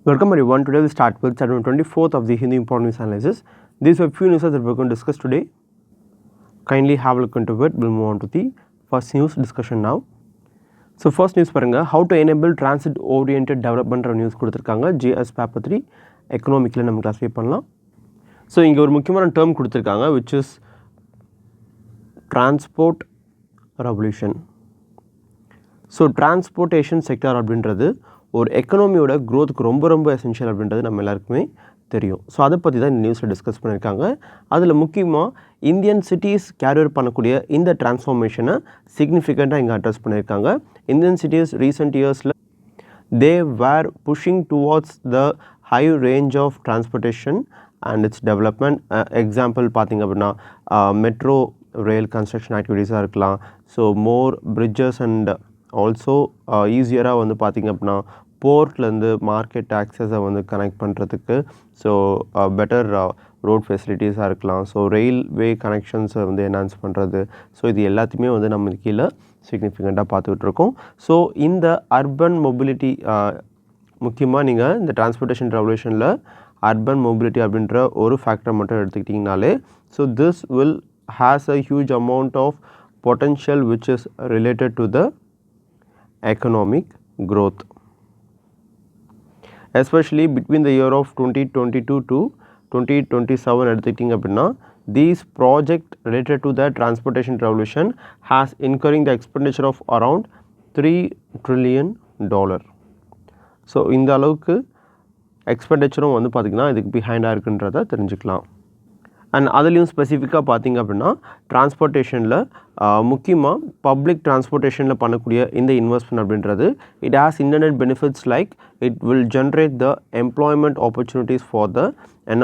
Welcome everyone. Today we'll start with chapter 24th of the Hindi important news analysis. These are few news that we're going to discuss today. Kindly have a look into it. We'll move on to the first news discussion now. So first news paranga, how to enable transit oriented development news கொடுத்திருக்காங்க JS paper 3 economically நம்ம classify பண்ணலாம். So இங்க ஒரு முக்கியமான term கொடுத்திருக்காங்க which is transport revolution. So transportation sector அப்படின்றது ஒரு எக்கனாமியோட growthக்கு ரொம்ப எசென்ஷியல் அப்படின்றது நம்ம எல்லாருக்குமே தெரியும். ஸோ அதை பற்றி தான் இந்த நியூஸில் டிஸ்கஸ் பண்ணியிருக்காங்க. அதில் முக்கியமாக இந்தியன் சிட்டிஸ் கேரியர் பண்ணக்கூடிய இந்த டிரான்ஸ்ஃபார்மேஷனை சிக்னிஃபிகண்ட்டாக இங்கே அட்ரஸ் பண்ணியிருக்காங்க. இந்தியன் சிட்டிஸ் ரீசெண்ட் இயர்ஸில் they were pushing towards the high range of transportation and its development. Example பார்த்திங்க அப்படின்னா மெட்ரோ ரயில் கன்ஸ்ட்ரக்ஷன் ஆக்டிவிட்டீஸாக இருக்கலாம். So more bridges and also ஈஸியராக வந்து பார்த்திங்க அப்படின்னா போர்ட்லேருந்து மார்க்கெட் ஆக்சஸை வந்து கனெக்ட் பண்ணுறதுக்கு ஸோ பெட்டர் ரோட் ஃபெசிலிட்டிஸாக இருக்கலாம். ஸோ ரெயில்வே கனெக்ஷன்ஸை வந்து என்ஹான்ஸ் பண்ணுறது. ஸோ இது எல்லாத்தையுமே வந்து நம்ம கீழே சிக்னிஃபிகண்ட்டாக பார்த்துக்கிட்டு இருக்கோம். ஸோ இந்த அர்பன் மொபிலிட்டி முக்கியமாக நீங்கள் இந்த டிரான்ஸ்போர்ட்டேஷன் ரெவல்யூஷனில் அர்பன் மொபிலிட்டி அப்படின்ற ஒரு ஃபேக்டர் மட்டும் எடுத்துக்கிட்டிங்கனாலே so this will has a huge amount of potential which is related to the economic growth, especially between the year of 2022 to 2027 எடுத்துக்கிட்டிங்க அப்படின்னா these project related to the transportation revolution has incurring the expenditure of around $3 trillion. So இந்த அளவுக்கு எக்ஸ்பெண்டிச்சரும் வந்து பார்த்திங்கன்னா இதுக்கு பிஹைண்டாக இருக்குன்றதை தெரிஞ்சுக்கலாம். And அதுலேயும் ஸ்பெசிஃபிக்காக பார்த்திங்க அப்படின்னா டிரான்ஸ்போர்ட்டேஷனில் முக்கியமாக பப்ளிக் டிரான்ஸ்போர்ட்டேஷனில் பண்ணக்கூடிய இந்த இன்வெஸ்ட்மெண்ட் அப்படின்றது it has internet benefits like it will generate the employment opportunities for the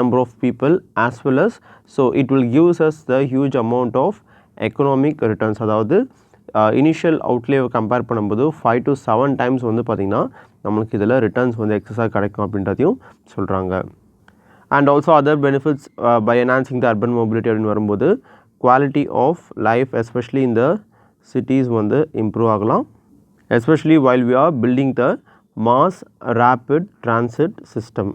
number of people as well as so it will gives us the huge amount of economic returns. அதாவது initial அவுட்லேவை compare பண்ணும்போது 5 to 7 times வந்து பார்த்திங்கன்னா நம்மளுக்கு இதில் returns வந்து எக்ஸஸாக கிடைக்கும் அப்படின்றதையும் சொல்கிறாங்க. And also other benefits by enhancing the urban mobility அப்படின்னு வரும்போது quality of life especially in the cities வந்து improve ஆகலாம், especially while we are building the mass rapid transit system.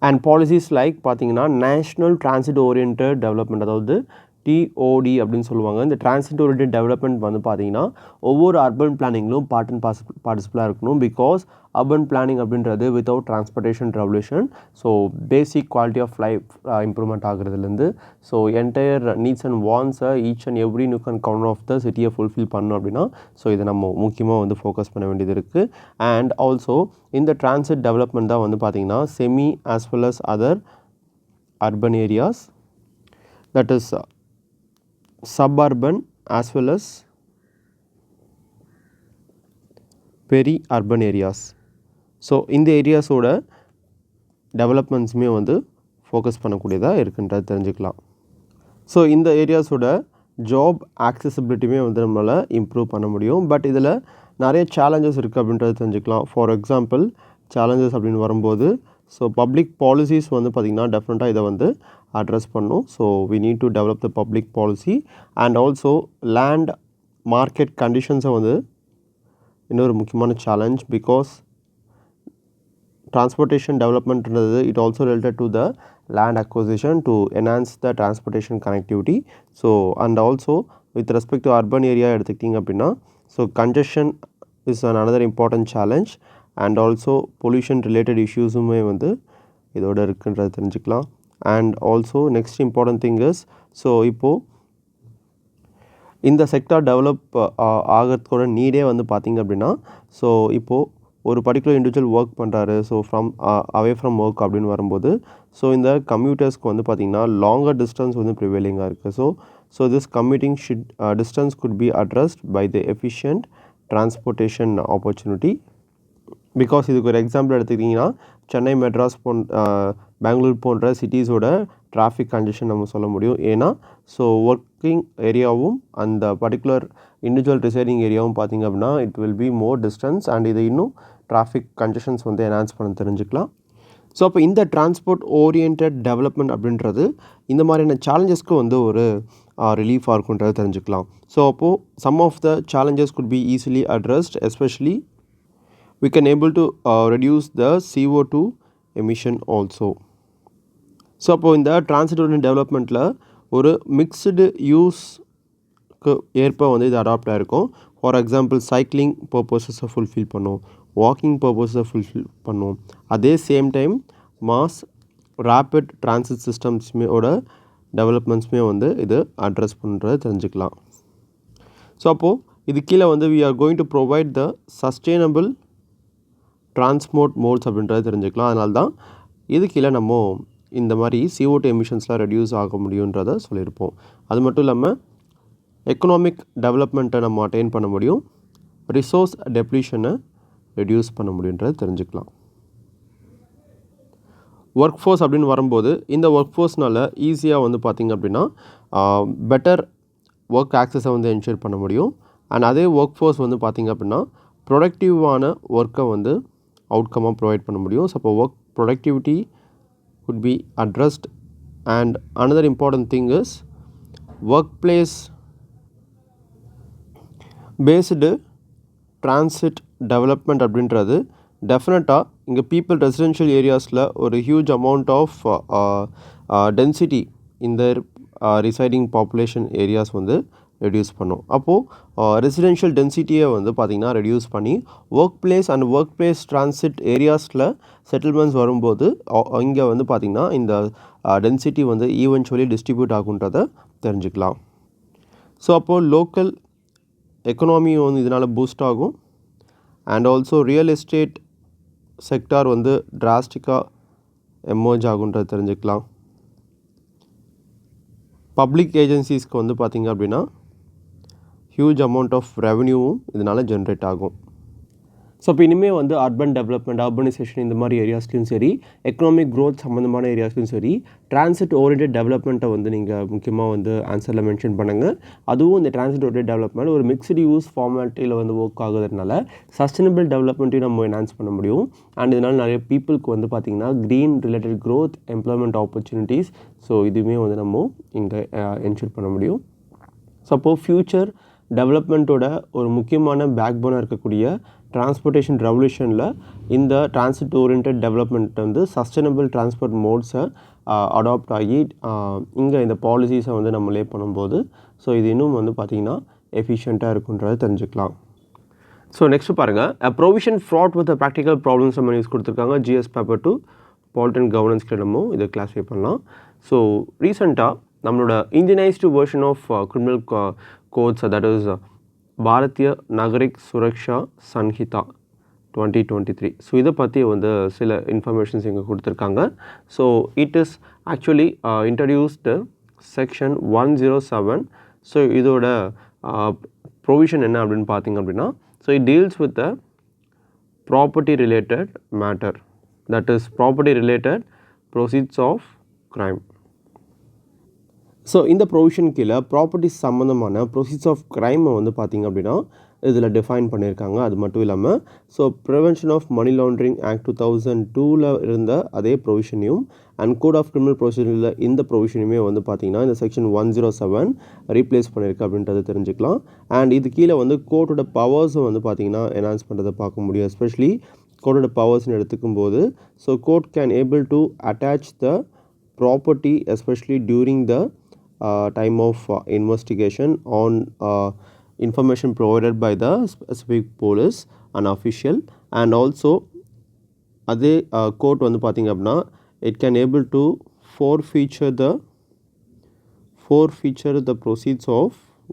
And policies like பார்த்தீங்கன்னா national transit oriented development அதாவது TOD அப்படின்னு சொல்லுவாங்க. இந்த transit oriented development வந்து பார்த்திங்கன்னா ஒவ்வொரு அர்பன் பிளானிங்லும் பார்ட் அண்ட் பார்ட்டிசிபிளாக இருக்கணும். பிகாஸ் அர்பன் பிளானிங் அப்படின்றது without transportation revolution so basic quality of life improvement ஆகுறதுலேருந்து ஸோ என்டையர் நீட்ஸ் அண்ட் வாண்ட்ஸை each and every nook and corner of the சிட்டியை ஃபுல்ஃபில் பண்ணணும் அப்படின்னா ஸோ இதை நம்ம முக்கியமாக வந்து ஃபோக்கஸ் பண்ண வேண்டியது இருக்குது. அண்ட் ஆல்சோ இந்த டிரான்சிட் டெவலப்மெண்ட் தான் வந்து பார்த்திங்கன்னா semi as well as other urban areas that is suburban as well as peri-urban areas. So இந்த ஏரியாஸோட டெவலப்மெண்ட்ஸுமே வந்து ஃபோக்கஸ் பண்ணக்கூடியதாக இருக்குன்றது தெரிஞ்சுக்கலாம். ஸோ இந்த ஏரியாஸோட ஜாப் ஆக்சசிபிலிட்டியுமே வந்து நம்மளால் இம்ப்ரூவ் பண்ண முடியும். பட் இதில் நிறைய சேலஞ்சஸ் இருக்குது அப்படின்றது தெரிஞ்சுக்கலாம். ஃபார் எக்ஸாம்பிள் சேலஞ்சஸ் அப்படின்னு வரும்போது ஸோ பப்ளிக் பாலிசிஸ் வந்து பார்த்திங்கன்னா டெஃபினட்டாக இதை வந்து அட்ரஸ் பண்ணும். So we need to develop the public policy and also land market கண்டிஷன்ஸை வந்து இன்னொரு முக்கியமான சேலஞ்ச். பிகாஸ் டிரான்ஸ்போர்ட்டேஷன் டெவலப்மெண்ட்ன்றது it also related to the land acquisition to enhance the transportation connectivity. So and also with respect to urban area எடுத்துக்கிட்டிங்க அப்படின்னா so congestion is another important challenge and also pollution related இஷ்யூஸுமே வந்து இதோட இருக்குன்றது தெரிஞ்சுக்கலாம். And also next important thing is so இப்போது இந்த sector develop ஆகிறதுக்கோட நீடே வந்து பார்த்திங்க அப்படின்னா ஸோ இப்போது ஒரு பர்டிகுலர் இண்டிவிஜுவல் ஒர்க் பண்ணுறாரு so from away from work அப்படின்னு வரும்போது ஸோ இந்த கம்யூட்டர்ஸ்க்கு வந்து பார்த்திங்கன்னா லாங்கர் டிஸ்டன்ஸ் வந்து ப்ரிவேலிங்காக இருக்குது. So this commuting distance could be addressed by the efficient transportation opportunity. Because இதுக்கு ஒரு எக்ஸாம்பிள் எடுத்துக்கிட்டிங்கன்னா சென்னை மெட்ராஸ் பெங்களூர் போன்ற சிட்டிஸோட டிராஃபிக் கண்டிஷன் நம்ம சொல்ல முடியும். ஏன்னா ஸோ ஒர்க்கிங் ஏரியாவும் அந்த பர்டிகுலர் இண்டிவிஜுவல் ரிசைடிங் ஏரியாவும் பார்த்திங்க அப்படின்னா it will be more distance and இது இன்னும் டிராஃபிக் கண்டிஷன்ஸ் வந்து என்ஹான்ஸ் பண்ண தெரிஞ்சுக்கலாம். ஸோ அப்போ இந்த டிரான்ஸ்போர்ட் ஓரியன்டட் டெவலப்மெண்ட் அப்படின்றது இந்த மாதிரியான சேலஞ்சஸ்க்கு வந்து ஒரு ரிலீஃபாக இருக்குன்றதை தெரிஞ்சுக்கலாம். ஸோ அப்போது some of the challenges could be easily addressed especially we can able to reduce the CO2 emission also. So அப்போது இந்த டிரான்சிட் ஓரியன்ட் டெவலப்மெண்ட்டில் ஒரு மிக்ஸ்டு யூஸ்க்கு ஏற்ப வந்து இது அடாப்ட் ஆகிருக்கும். ஃபார் எக்ஸாம்பிள் சைக்கிளிங் பர்பஸஸை ஃபுல்ஃபில் பண்ணும், வாக்கிங் பர்பஸை ஃபுல்ஃபில் பண்ணும். அதே same time mass rapid transit சிஸ்டம்ஸ்மேயோட டெவலப்மெண்ட்ஸுமே வந்து இது அட்ரஸ் பண்ணுறது தெரிஞ்சுக்கலாம். ஸோ அப்போது இது கீழே வந்து we are going to provide the sustainable transport modes அப்படின்றத தெரிஞ்சுக்கலாம். அதனால தான் இது கீழே நம்ம இந்த மாதிரி CO2 எமிஷன்ஸ்லாம் ரெடியூஸ் ஆக முடியுன்றதை சொல்லியிருப்போம். அது மட்டும் இல்லாமல் எக்கனாமிக் டெவலப்மெண்ட்டை நம்ம அட்டைன் பண்ண முடியும், ரிசோர்ஸ் டெப்ளீஷனை ரெடியூஸ் பண்ண முடியுன்றதை தெரிஞ்சுக்கலாம். ஒர்க் ஃபோர்ஸ் அப்படின்னு வரும்போது இந்த ஒர்க் ஃபோர்ஸ்னால் ஈஸியாக வந்து பார்த்திங்க அப்படின்னா பெட்டர் ஒர்க் ஆக்சஸை வந்து என்ஷூர் பண்ண முடியும். அண்ட் அதே ஒர்க் ஃபோர்ஸ் வந்து பார்த்திங்க அப்படின்னா ப்ரொடக்டிவான ஒர்க்கை வந்து அவுட்கமாக ப்ரொவைட் பண்ண முடியும். ஸோ அப்போ work productivity would be addressed. And another important thing is workplace based transit development அப்படின்றது டெஃபினட்டாக இங்கே பீப்புள் ரெசிடென்ஷியல் ஏரியாஸில் ஒரு ஹியூஜ் அமௌண்ட் ஆஃப் டென்சிட்டி இந்த ரிசைடிங் பாப்புலேஷன் ஏரியாஸ் வந்து ரெடியூஸ் பண்ணும். அப்போது ரெசிடென்ஷியல் டென்சிட்டியை வந்து பார்த்திங்கன்னா ரெடியூஸ் பண்ணி work place and work place transit ஏரியாஸில் செட்டில்மெண்ட்ஸ் வரும்போது இங்கே வந்து பார்த்திங்கன்னா இந்த டென்சிட்டி வந்து ஈவென்ச்சுவலி டிஸ்ட்ரிபியூட் ஆகுன்றதை தெரிஞ்சுக்கலாம். ஸோ அப்போது லோக்கல் எக்கனாமியும் வந்து இதனால் பூஸ்ட் ஆகும். And also real estate sector வந்து டிராஸ்டிக்காக எமர்ஜ் ஆகுன்றதை தெரிஞ்சுக்கலாம். பப்ளிக் ஏஜென்சிஸ்க்கு வந்து பார்த்திங்க அப்படின்னா ஹியூஜ் அமௌண்ட் ஆஃப் ரெவன்யூவும் இதனால் ஜென்ரேட் ஆகும். ஸோ இப்போ இனிமேல் வந்து அர்பன் டெவலப்மெண்ட், அர்பனைசேஷன் இந்த மாதிரி ஏரியாஸ்லையும் சரி, எக்கனாமிக் க்ரோத் சம்மந்தமான ஏரியாஸ்லையும் சரி, டிரான்சிட் ஓரியன்டட் டெவலப்மெண்ட்டை வந்து நீங்கள் முக்கியமாக வந்து ஆன்சரில் மென்ஷன் பண்ணுங்கள். அதுவும் இந்த டிரான்சிட் ஓரியன்டட் டெவலப்மெண்ட் ஒரு மிக்ஸ்டு யூஸ் ஃபார்மேட்டில் வந்து ஒர்க் ஆகுறதுனால சஸ்டைனபிள் டெவலப்மெண்ட்டையும் நம்ம என்ஹான்ஸ் பண்ண முடியும். அண்ட் இதனால் நிறைய பீப்புளுக்கு வந்து பார்த்திங்கன்னா green related growth, employment opportunities, so இதுவுமே வந்து நம்ம இங்கே என்ஷூர் பண்ண முடியும். ஸோ அப்போது ஃப்யூச்சர் டெவலப்மெண்ட்டோட ஒரு முக்கியமான பேக் போனாக இருக்கக்கூடிய டிரான்ஸ்போர்ட்டேஷன் ரெவல்யூஷனில் இந்த டிரான்சிட் ஓரியன்டட் டெவலப்மெண்ட் வந்து சஸ்டைனபிள் டிரான்ஸ்போர்ட் மோட்ஸை அடாப்ட் ஆகி இங்கே இந்த பாலிசிஸை வந்து நம்ம லே பண்ணும்போது ஸோ இது இன்னும் வந்து பார்த்திங்கன்னா எஃபிஷியண்ட்டாக இருக்குன்றதை தெரிஞ்சுக்கலாம். ஸோ நெக்ஸ்ட் பாருங்கள், provision fraud with practical problems நம்ம யூஸ் கொடுத்துருக்காங்க. GS பேப்பர் 2 பாலிட்டி அண்ட் கவர்னன்ஸ்க்கு நம்ம இதை கிளாஸிஃபை பண்ணலாம். ஸோ ரீசெண்டாக நம்மளோட Indianised version of criminal codes, that is Bharatiya Nagarik Suraksha Sanhita 2023. So இதை பற்றி வந்து சில இன்ஃபர்மேஷன்ஸ் இங்கே கொடுத்துருக்காங்க. So it is actually introduced section 107. So இதோட ப்ரொவிஷன் என்ன அப்படின்னு பார்த்திங்க அப்படின்னா, so it deals with the property related matter, that is property related proceeds of crime. So இந்த ப்ரொவிஷன் கீழே ப்ராப்பர்ட்டி சம்மந்தமான ப்ரொசீட்ஸ் ஆஃப் க்ரைமை வந்து பார்த்திங்க அப்படின்னா இதில் டிஃபைன் பண்ணியிருக்காங்க. அது மட்டும் இல்லாமல் so prevention of money laundering act 2002 இருந்த அதே ப்ரொவிஷனையும் அண்ட் கோட் ஆஃப் கிரிமினல் ப்ரொசீஜரில் இந்த ப்ரொவிஷனுமே வந்து பார்த்திங்கன்னா இந்த செக்ஷன் 107 ரீப்ளேஸ் பண்ணியிருக்கு அப்படின்றத தெரிஞ்சுக்கலாம். அண்ட் இது கீழே வந்து கோர்ட்டோட பவர்ஸும் வந்து பார்த்திங்கன்னா என்ஹான்ஸ் பண்ணுறதை பார்க்க முடியும். எஸ்பெஷலி கோர்ட்டோட பவர்ஸ்னு எடுத்துக்கும் போது so court can able to attach the property especially during the time of investigation on information provided by the specific police and official. And also அதே court வந்து பார்த்திங்க அப்படின்னா it can able to forfeiture the proceeds of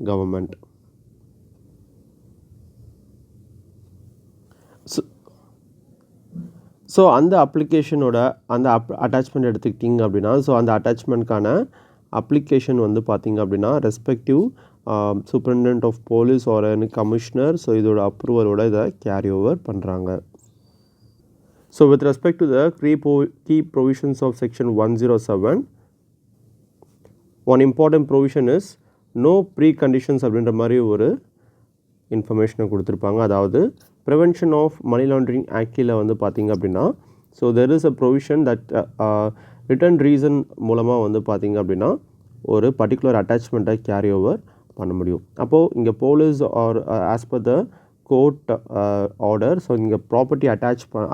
government. So அந்த அப்ளிகேஷனோட அந்த attachment எடுத்துக்கிட்டிங்க அப்படின்னா so அந்த அட்டாச்மெண்ட்கான application வந்து பார்த்திங்க அப்படின்னா respective superintendent of police or commissioner so இதோட அப்ரூவலோட இதை கேரி ஓவர் பண்ணுறாங்க. So with respect to the key provisions of section 107, one important provision is no preconditions அப்படின்ற மாதிரி ஒரு இன்ஃபர்மேஷனை கொடுத்துருப்பாங்க. அதாவது ப்ரிவென்ஷன் ஆஃப் மணி லாண்ட்ரிங் ஆக்டில் வந்து பார்த்திங்க அப்படின்னா so there is a provision that written reason மூலமாக வந்து பார்த்திங்க அப்படின்னா ஒரு பர்டிகுலர் அட்டாச்மெண்ட்டை கேரி ஓவர் பண்ண முடியும். அப்போது இங்கே police or as per the court order. So இங்கே ப்ராப்பர்ட்டி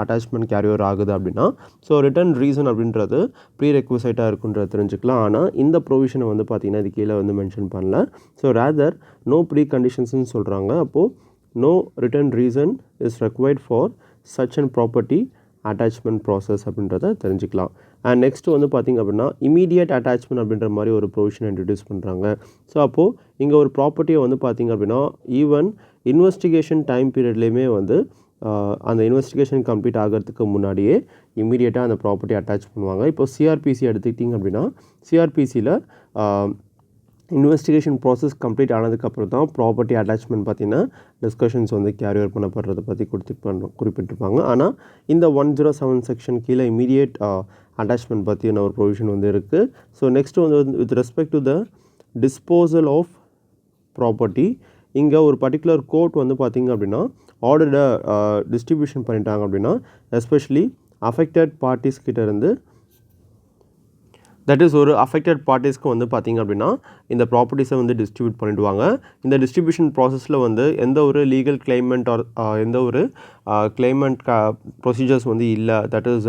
அட்டாச்மெண்ட் கேரி ஓவர் ஆகுது அப்படின்னா ஸோ ரிட்டன் ரீசன் அப்படின்றது ப்ரீ ரெக்வசைட்டாக இருக்குன்றத தெரிஞ்சுக்கலாம். ஆனால் இந்த ப்ரொவிஷனை வந்து பார்த்திங்கன்னா இது கீழே வந்து மென்ஷன் பண்ணல. ஸோ ரேதர் நோ ப்ரீ கண்டிஷன்ஸ்னு சொல்கிறாங்க. அப்போது no written reason is required for such and property attachment process அப்படின்றத தெரிஞ்சுக்கலாம். அண்ட் நெக்ஸ்ட் வந்து பார்த்திங்க அப்படின்னா இமீடியட் அட்டாச்மெண்ட் அப்படின்ற மாதிரி ஒரு ப்ரொவிஷன் இன்ட்ரடியூஸ் பண்ணுறாங்க. ஸோ அப்போது இங்கே ஒரு ப்ராப்பர்ட்டியை வந்து பார்த்திங்க அப்படின்னா ஈவன் இன்வெஸ்டிகேஷன் டைம் பீரியட்லேயுமே வந்து அந்த இன்வெஸ்டிகேஷன் கம்ப்ளீட் ஆகிறதுக்கு முன்னாடியே இமீடியட்டாக அந்த ப்ராப்பர்ட்டி அட்டாச் பண்ணுவாங்க. இப்போ சிஆர்பிசி எடுத்துக்கிட்டிங்க அப்படின்னா சிஆர்பிசியில் இன்வெஸ்டிகேஷன் ப்ராசஸ் கம்ப்ளீட் ஆனதுக்கப்புறம் தான் ப்ராப்பர்ட்டி அட்டாச்மெண்ட் பார்த்திங்கன்னா டிஸ்கஷன்ஸ் வந்து கேரி ஓவர் பண்ணப்படுறதை பற்றி குறிப்பிட்டிருப்பாங்க. ஆனால் இந்த 107 செக்ஷன் கீழே இமீடியட் அட்டாச்மெண்ட் பற்றின ஒரு ப்ரொவிஷன் வந்து இருக்குது. ஸோ நெக்ஸ்ட்டு வந்து with respect to the disposal of property இங்கே ஒரு பர்டிகுலர் கோர்ட் வந்து பார்த்திங்க அப்படின்னா ஆர்டரை டிஸ்ட்ரிபியூஷன் பண்ணிட்டாங்க அப்படின்னா எஸ்பெஷலி அஃபெக்டட் பார்ட்டிஸ் கிட்டேருந்து தட் இஸ் ஒரு அஃபெக்டட் பார்ட்டிஸ்க்கு வந்து பார்த்திங்க அப்படின்னா இந்த ப்ராப்பர்ட்டிஸை வந்து டிஸ்ட்ரிபியூட் பண்ணிவிடுவாங்க. இந்த டிஸ்ட்ரிபியூஷன் ப்ராசஸில் வந்து எந்த ஒரு லீகல் கிளைமெண்ட் ஆர் எந்த ஒரு கிளைமெண்ட் ப்ரொசீஜர்ஸ் வந்து இல்லை. தட் இஸ்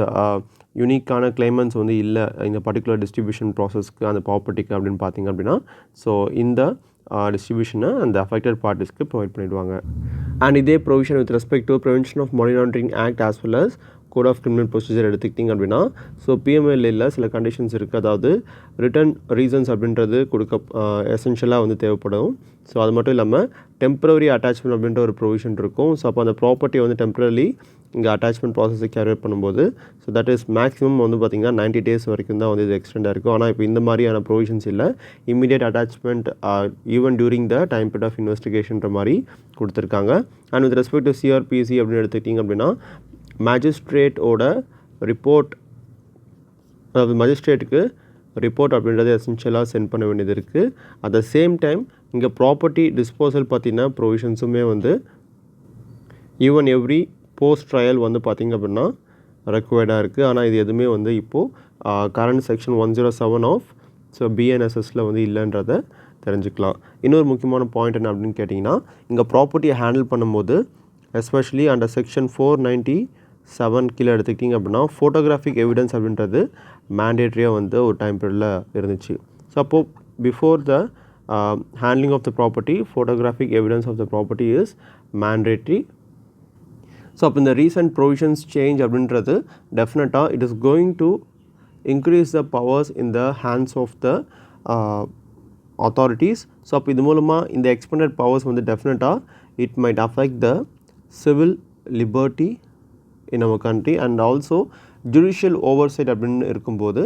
யூனிக்கான கிளைமெண்ட்ஸ் வந்து இல்லை இந்த பர்டிகுலர் டிஸ்ட்ரிபியூஷன் ப்ராசஸ்க்கு அந்த ப்ராப்பர்ட்டிக்கு அப்படின்னு பார்த்திங்க அப்படின்னா ஸோ இந்த டிஸ்ட்ரிபியூஷனை அந்த அஃபெக்டட் பார்ட்டிஸ்க்கு ப்ரொவைட் பண்ணிவிடுவாங்க. அண்ட் இதே provision with respect to prevention of money laundering act as well as code of criminal procedure எடுத்துக்கிட்டிங்க அப்படின்னா ஸோ பிஎம்எல்ஏல சில கண்டிஷன்ஸ் இருக்குது. அதாவது ரிட்டன் ரீசன்ஸ் அப்படின்றது எசென்ஷியலாக வந்து தேவைப்படும். ஸோ அது மட்டும் இல்லாமல் டெம்பரரி அட்டாச்மெண்ட் அப்படின்ற ஒரு ப்ரொவிஷன் இருக்கும். ஸோ அப்போ அந்த ப்ராப்பர்ட்டியை வந்து டெம்பரரி இங்கே அட்டாச்மெண்ட் ப்ராசஸை கேரி அவுட் பண்ணும்போது ஸோ தட் இஸ் மேக்ஸிமம் வந்து பார்த்திங்கன்னா 90 days வரைக்கும் தான் வந்து இது எக்ஸ்டெண்டாக இருக்கும். ஆனால் இப்போ இந்த மாதிரியான ப்ரொவிஷன்ஸ் இல்லை. Immediate attachment even during the time period of இன்வெஸ்டிகேஷன்ற மாதிரி கொடுத்துருக்காங்க. And with respect to CrPC அப்படின்னு எடுத்துக்கிட்டிங்க அப்படின்னா மேஜிஸ்ட்ரேட்டோட ரிப்போர்ட் அதாவது மேஜிஸ்ட்ரேட்டுக்கு ரிப்போர்ட் அப்படின்றது எசென்ஷியலாக சென்ட் பண்ண வேண்டியது இருக்குது. அட் த சேம் டைம் இங்கே ப்ராப்பர்ட்டி டிஸ்போசல் பார்த்திங்கன்னா ப்ரொவிஷன்ஸுமே வந்து ஈவன் எவ்ரி போஸ்ட் ட்ரையல் வந்து பார்த்திங்க அப்படின்னா ரெக்வயர்டாக இருக்குது. ஆனால் இது எதுவுமே வந்து இப்போது கரண்ட் செக்ஷன் 107 ஆஃப் ஸோ பிஎன்எஸ்எஸில் வந்து இல்லைன்றதை தெரிஞ்சுக்கலாம். இன்னொரு முக்கியமான பாயிண்ட் என்ன அப்படின்னு கேட்டிங்கன்னா இங்கே ப்ராப்பர்ட்டியை ஹேண்டில் பண்ணும்போது எஸ்பெஷலி அண்டர் செக்ஷன் 497 கீழே எடுத்துக்கிட்டிங்க அப்படின்னா ஃபோட்டோகிராஃபிக் எவிடன்ஸ் அப்படின்றது மேண்டேட்ரியாக வந்து ஒரு டைம் பீரியடில் இருந்துச்சு. ஸோ அப்போது before the handling of the property photographic evidence of the property is mandatory. So அப்போ இந்த ரீசன்ட் ப்ரொவிஷன்ஸ் சேஞ்ச் அப்படின்றது டெஃபினட்டாக it is going to increase the powers in the hands of the authorities. So அப்போ இது மூலமாக இந்த expanded powers வந்து டெஃபினட்டாக it might affect the civil liberty in our country and also judicial oversight அப்படின்னு இருக்கும்போது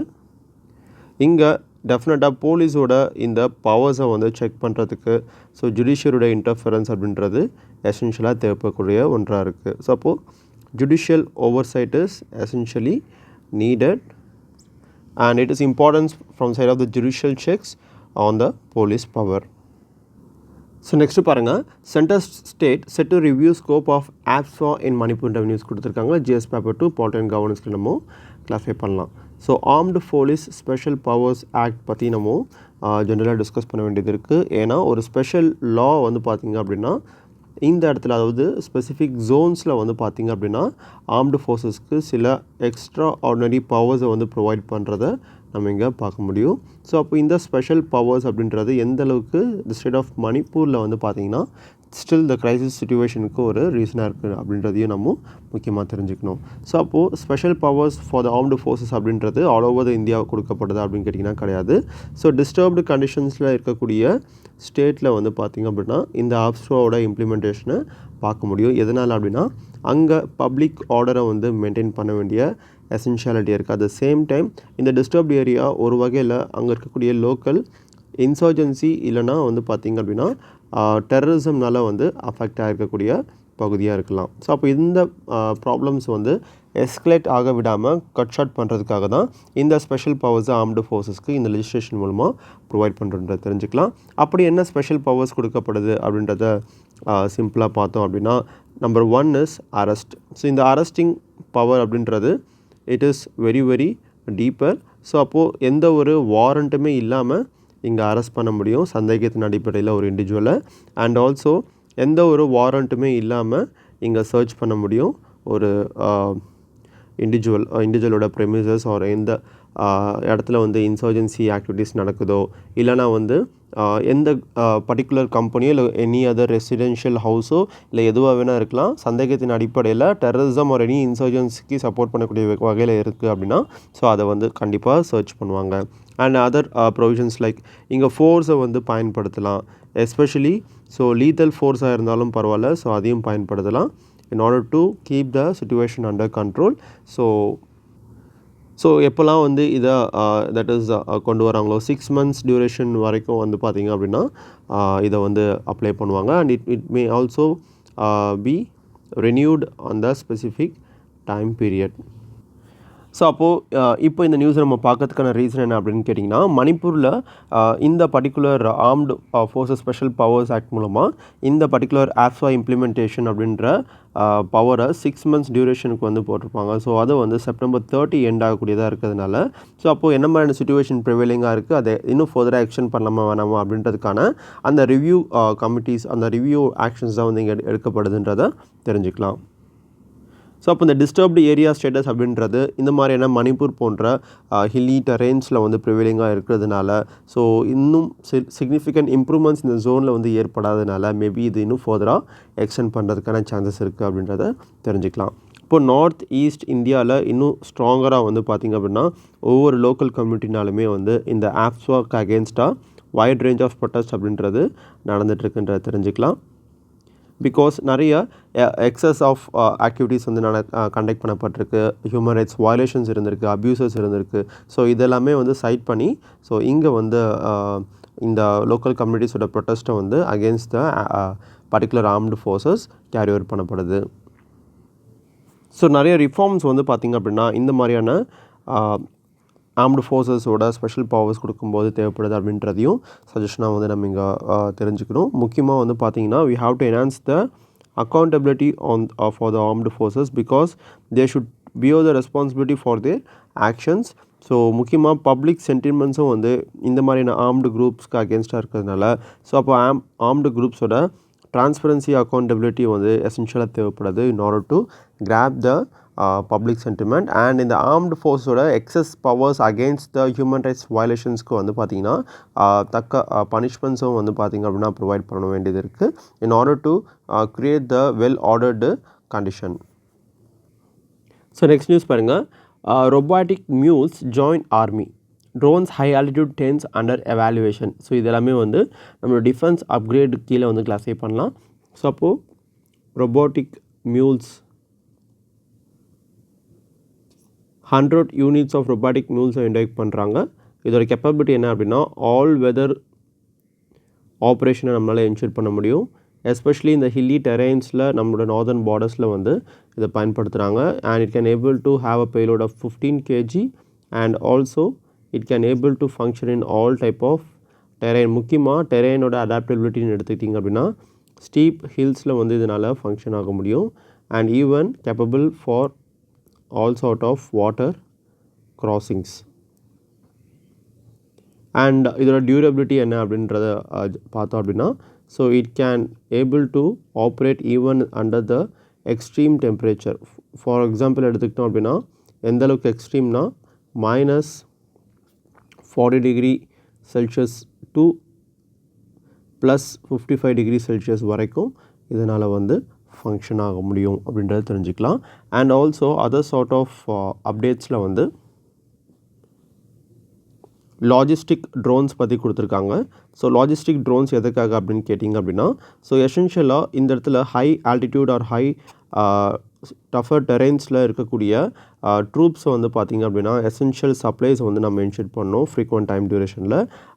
இங்கே டெஃபினட்டாக போலீஸோட இந்த பவர்ஸை வந்து செக் பண்ணுறதுக்கு ஸோ ஜுடிஷியரோட இன்டர்ஃபரன்ஸ் அப்படின்றது எசென்ஷியலாக தேவைப்படக்கூடிய ஒன்றாக இருக்குது. ஸோ அப்போது judicial oversight is essentially needed and it is importance from side of the judicial checks on the police power. So next பாருங்கள் centre state set to review scope of AFSPA in Manipur news கொடுத்துருக்காங்க. GS paper 2 polity and கவர்னன்ஸ்க்கு நம்ம classify பண்ணலாம். So armed police special powers act பற்றி நம்ம ஜென்ரலாக discuss பண்ண வேண்டியது இருக்குது. ஏன்னா ஒரு ஸ்பெஷல் லா வந்து பார்த்திங்க அப்படின்னா இந்த இடத்துல அதாவது ஸ்பெசிஃபிக் ஜோன்ஸில் வந்து பார்த்திங்க அப்படின்னா ஆர்ம்டு ஃபோர்ஸஸ்க்கு சில எக்ஸ்ட்ரா ஆர்டினரி பவர்ஸை வந்து ப்ரொவைட் பண்ணுறத நம்ம இங்கே பார்க்க முடியும். ஸோ அப்போ இந்த ஸ்பெஷல் பவர்ஸ் அப்படின்றது எந்த அளவுக்கு தி ஸ்டேட் ஆஃப் மணிப்பூரில் வந்து பார்த்திங்கன்னா ஸ்டில் த கிரைசிஸ் சிச்சுவேஷனுக்கு ஒரு ரீசனாக இருக்குது அப்படின்றதையும் நம்ம முக்கியமாக தெரிஞ்சுக்கணும். ஸோ அப்போது special powers for the armed forces அப்படின்றது ஆல் ஓவர் த இந்தியா கொடுக்கப்படுது அப்படின்னு கேட்டிங்கன்னா கிடையாது. ஸோ டிஸ்டர்ப்டு கண்டிஷன்ஸில் இருக்கக்கூடிய ஸ்டேட்டில் வந்து பார்த்திங்க அப்படின்னா இந்த ஆப்ஸ்வாவோட இம்ப்ளிமெண்டேஷனை பார்க்க முடியும். எதனால் அப்படின்னா அங்கே பப்ளிக் ஆர்டரை வந்து மெயின்டைன் பண்ண வேண்டிய எசென்ஷியாலிட்டி இருக்குது. அட் த சேம் டைம் இந்த டிஸ்டர்ப்டு ஏரியா ஒரு வகையில் அங்கே இருக்கக்கூடிய லோக்கல் இன்சர்ஜென்சி இல்லைனா வந்து பார்த்திங்க அப்படின்னா டெரரிசம்னால வந்து அஃபெக்ட் ஆகிருக்கக்கூடிய பகுதியாக இருக்கலாம். ஸோ அப்போ இந்த ப்ராப்ளம்ஸ் வந்து எஸ்கலேட் ஆக விடாமல் கட் ஷார்ட் பண்ணுறதுக்காக தான் இந்த ஸ்பெஷல் பவர்ஸ் ஆர்ம்டு ஃபோர்ஸஸ்க்கு இந்த லெஜிஸ்லேஷன் மூலமாக ப்ரொவைட் பண்ணுறத தெரிஞ்சுக்கலாம். அப்படி என்ன ஸ்பெஷல் பவர்ஸ் கொடுக்கப்படுது அப்படின்றத சிம்பிளாக பார்த்தோம் அப்படின்னா நம்பர் 1 இஸ் அரெஸ்ட். ஸோ இந்த அரெஸ்டிங் பவர் அப்படின்றது it is very very deeper. So அப்போது எந்த ஒரு வாரண்ட்டுமே இல்லாமல் இங்கே அரெஸ்ட் பண்ண முடியும் சந்தேகத்தின் அடிப்படையில் ஒரு இண்டிவிஜுவலை. அண்ட் ஆல்சோ எந்த ஒரு வாரண்ட்டுமே இல்லாமல் இங்கே சர்ச் பண்ண முடியும். ஒரு இண்டிவிஜுவலோட ப்ரெமிசஸ் ஆர் எந்த இடத்துல வந்து இன்சர்ஜென்சி ஆக்டிவிட்டீஸ் நடக்குதோ, இல்லைனா வந்து எந்த பர்டிகுலர் கம்பெனியோ இல்லை எனி அதர் ரெசிடென்ஷியல் ஹவுஸோ இல்லை எதுவாக வேணால் இருக்கலாம், சந்தேகத்தின் அடிப்படையில் டெரரிசம் ஆர் எனி இன்சர்ஜென்சிக்கு சப்போர்ட் பண்ணக்கூடிய வகையில் இருக்குது அப்படின்னா ஸோ அதை வந்து கண்டிப்பாக சர்ச் பண்ணுவாங்க. அண்ட் அதர் ப்ரொவிஷன்ஸ் லைக் இங்கே ஃபோர்ஸை வந்து பயன்படுத்தலாம், எஸ்பெஷலி ஸோ லீத்தல் ஃபோர்ஸாக இருந்தாலும் பரவாயில்ல, ஸோ அதையும் பயன்படுத்தலாம் in order to keep the situation under control. So எப்போல்லாம் வந்து இதை தட் இஸ் கொண்டு வராங்களோ 6 months டியூரேஷன் வரைக்கும் வந்து பார்த்திங்க அப்படின்னா இதை வந்து அப்ளை பண்ணுவாங்க. And it may also be renewed on the specific time period. So அப்போது இப்போ இந்த நியூஸை நம்ம பார்க்கறதுக்கான ரீசன் என்ன அப்படின்னு கேட்டிங்கன்னா, மணிப்பூரில் இந்த particular armed forces special powers act மூலமாக இந்த பர்டிகுலர் ஆப்ஸ்வா இம்ப்ளிமெண்டேஷன் அப்படின்ற பவரை 6 months டியூரேஷனுக்கு வந்து போட்டிருப்பாங்க. ஸோ அது வந்து September 30 எண்ட் ஆகக்கூடியதாக இருக்கிறதுனால ஸோ அப்போது என்ன மாதிரியான சுச்சுவேஷன் ப்ரிவைலிங்காக இருக்குது, அதை இன்னும் ஃபர்தராக ஆக்ஷன் பண்ணலாமா வேணாமா அப்படின்றதுக்கான அந்த ரிவ்யூ கமிட்டிஸ், அந்த ரிவ்யூ ஆக்ஷன்ஸ் தான் வந்து இங்கே எடுக்கப்படுதுன்றதை தெரிஞ்சுக்கலாம். ஸோ அப்போ இந்த டிஸ்டர்ப்டு ஏரியா ஸ்டேட்டஸ் அப்படின்றது இந்த மாதிரியான மணிப்பூர் போன்ற ஹில்லி டெரெயின்ஸில் வந்து ப்ரிவைலிங்காக இருக்கிறதுனால ஸோ இன்னும் சிக்னிஃபிகண்ட் இம்ப்ரூவ்மெண்ட்ஸ் இந்த ஜோனில் வந்து ஏற்படாததுனால மேபி இது இன்னும் ஃபர்தராக எக்ஸ்டெண்ட் பண்ணுறதுக்கான சான்சஸ் இருக்குது அப்படின்றத தெரிஞ்சுக்கலாம். இப்போ நார்த் ஈஸ்ட் இந்தியாவில் இன்னும் ஸ்ட்ராங்கராக வந்து பார்த்திங்க அப்படின்னா ஒவ்வொரு லோக்கல் கம்யூனிட்டினாலுமே வந்து இந்த ஆப்ஸ்வாக்கு அகேன்ஸ்டாக வைட் ரேஞ்ச் ஆஃப் ப்ரொட்டஸ்ட் அப்படின்றது நடந்துகிட்ருக்குன்றதை தெரிஞ்சுக்கலாம். பிகாஸ் நிறைய எக்ஸஸ் ஆஃப் ஆக்டிவிட்டீஸ் வந்து கண்டக்ட் பண்ணப்பட்டிருக்கு, ஹியூமன் ரைட்ஸ் வயலேஷன்ஸ் இருந்திருக்கு, அப்யூசஸ் இருந்திருக்கு. ஸோ இதெல்லாமே வந்து சைட் பண்ணி ஸோ இங்கே வந்து இந்த லோக்கல் கம்யூனிட்டிஸோட ப்ரொட்டஸ்ட்டை வந்து against the particular armed forces carry over பண்ணப்படுது. ஸோ நிறைய ரிஃபார்ம்ஸ் வந்து பார்த்திங்க அப்படின்னா இந்த மாதிரியான ஆர்ம்டு ஃபோர்ஸஸோட ஸ்பெஷல் பவர்ஸ் கொடுக்கும்போது தேவைப்படுது அப்படின்றதையும் சஜஷனாக வந்து நம்ம இங்கே தெரிஞ்சுக்கணும். முக்கியமாக வந்து பார்த்திங்கன்னா we have to enhance the accountability for the armed forces because they should bear the responsibility for their actions. So முக்கியமாக பப்ளிக் சென்டிமெண்ட்ஸும் வந்து இந்த மாதிரியான ஆர்ம்டு குரூப்ஸ்க்கு அகேன்ஸ்டாக இருக்கிறதுனால ஸோ அப்போ ஆர்ம்டு குரூப்ஸோட ட்ரான்ஸ்பரன்சி அக்கௌண்டபிலிட்டி வந்து எசென்ஷியலாக தேவைப்படுது in order to grab the public sentiment. And இந்த ஆர்ம்டு ஃபோர்ஸோட excess powers against the human rights வயலேஷன்ஸ்க்கு வந்து பார்த்திங்கன்னா தக்க பனிஷ்மெண்ட்ஸும் வந்து பார்த்திங்க அப்படின்னா ப்ரொவைட் பண்ண வேண்டியது இருக்குது in order to create the well ordered condition. So next news பாருங்கள், robotic mules join army, drones high altitude tents under evaluation. So இதெல்லாமே வந்து நம்மளோட டிஃபென்ஸ் அப்கிரேடு கீழே வந்து கிளாஸிஃபை பண்ணலாம். ஸோ அப்போது robotic mules 100 units of robotic mules induct பண்ணுறாங்க. இதோட கேப்பபிலிட்டி என்ன அப்படின்னா ஆல் வெதர் ஆப்ரேஷனை நம்மளால் என்ஷூர் பண்ண முடியும். எஸ்பெஷலி இந்த ஹில்லி டெரெயின்ஸில் நம்மளோட நார்தர்ன் பார்டர்ஸில் வந்து இதை பயன்படுத்துகிறாங்க. And it can able to have a payload of 15 kg and also it can able to function in all type of terrain. முக்கியமாக டெரெயினோட அடாப்டபிலிட்டின்னு எடுத்துக்கிட்டிங்க அப்படின்னா ஸ்டீப் ஹில்ஸில் வந்து இதனால் ஃபங்க்ஷன் ஆக முடியும். And even capable for all sort of water crossings. And இதோட durability என்ன அப்படின்றத பார்த்தோம் அப்படின்னா so it can able to operate even under the extreme temperature. For example எடுத்துக்கிட்டோம் அப்படின்னா எந்த அளவுக்கு எக்ஸ்ட்ரீம்னா -40 degree Celsius to +55 degree Celsius வரைக்கும் இதனால் வந்து ஃபங்க்ஷன் ஆக முடியும் அப்படின்றத தெரிஞ்சுக்கலாம். And also other sort of அப்டேட்ஸில் வந்து லாஜிஸ்டிக் ட்ரோன்ஸ் பற்றி கொடுத்துருக்காங்க. ஸோ லாஜிஸ்டிக் ட்ரோன்ஸ் எதுக்காக அப்படின்னு கேட்டிங்க அப்படின்னா ஸோ எசென்ஷியலாக இந்த இடத்துல high altitude or high tougher டெரெயின்ஸில் இருக்கக்கூடிய ட்ரூப்ஸை வந்து பார்த்திங்க அப்படின்னா எசென்ஷியல் சப்ளைஸை வந்து நம்ம என்ஷூர் பண்ணோம் ஃப்ரீக்வெண்ட் டைம் டியூரேஷனில்.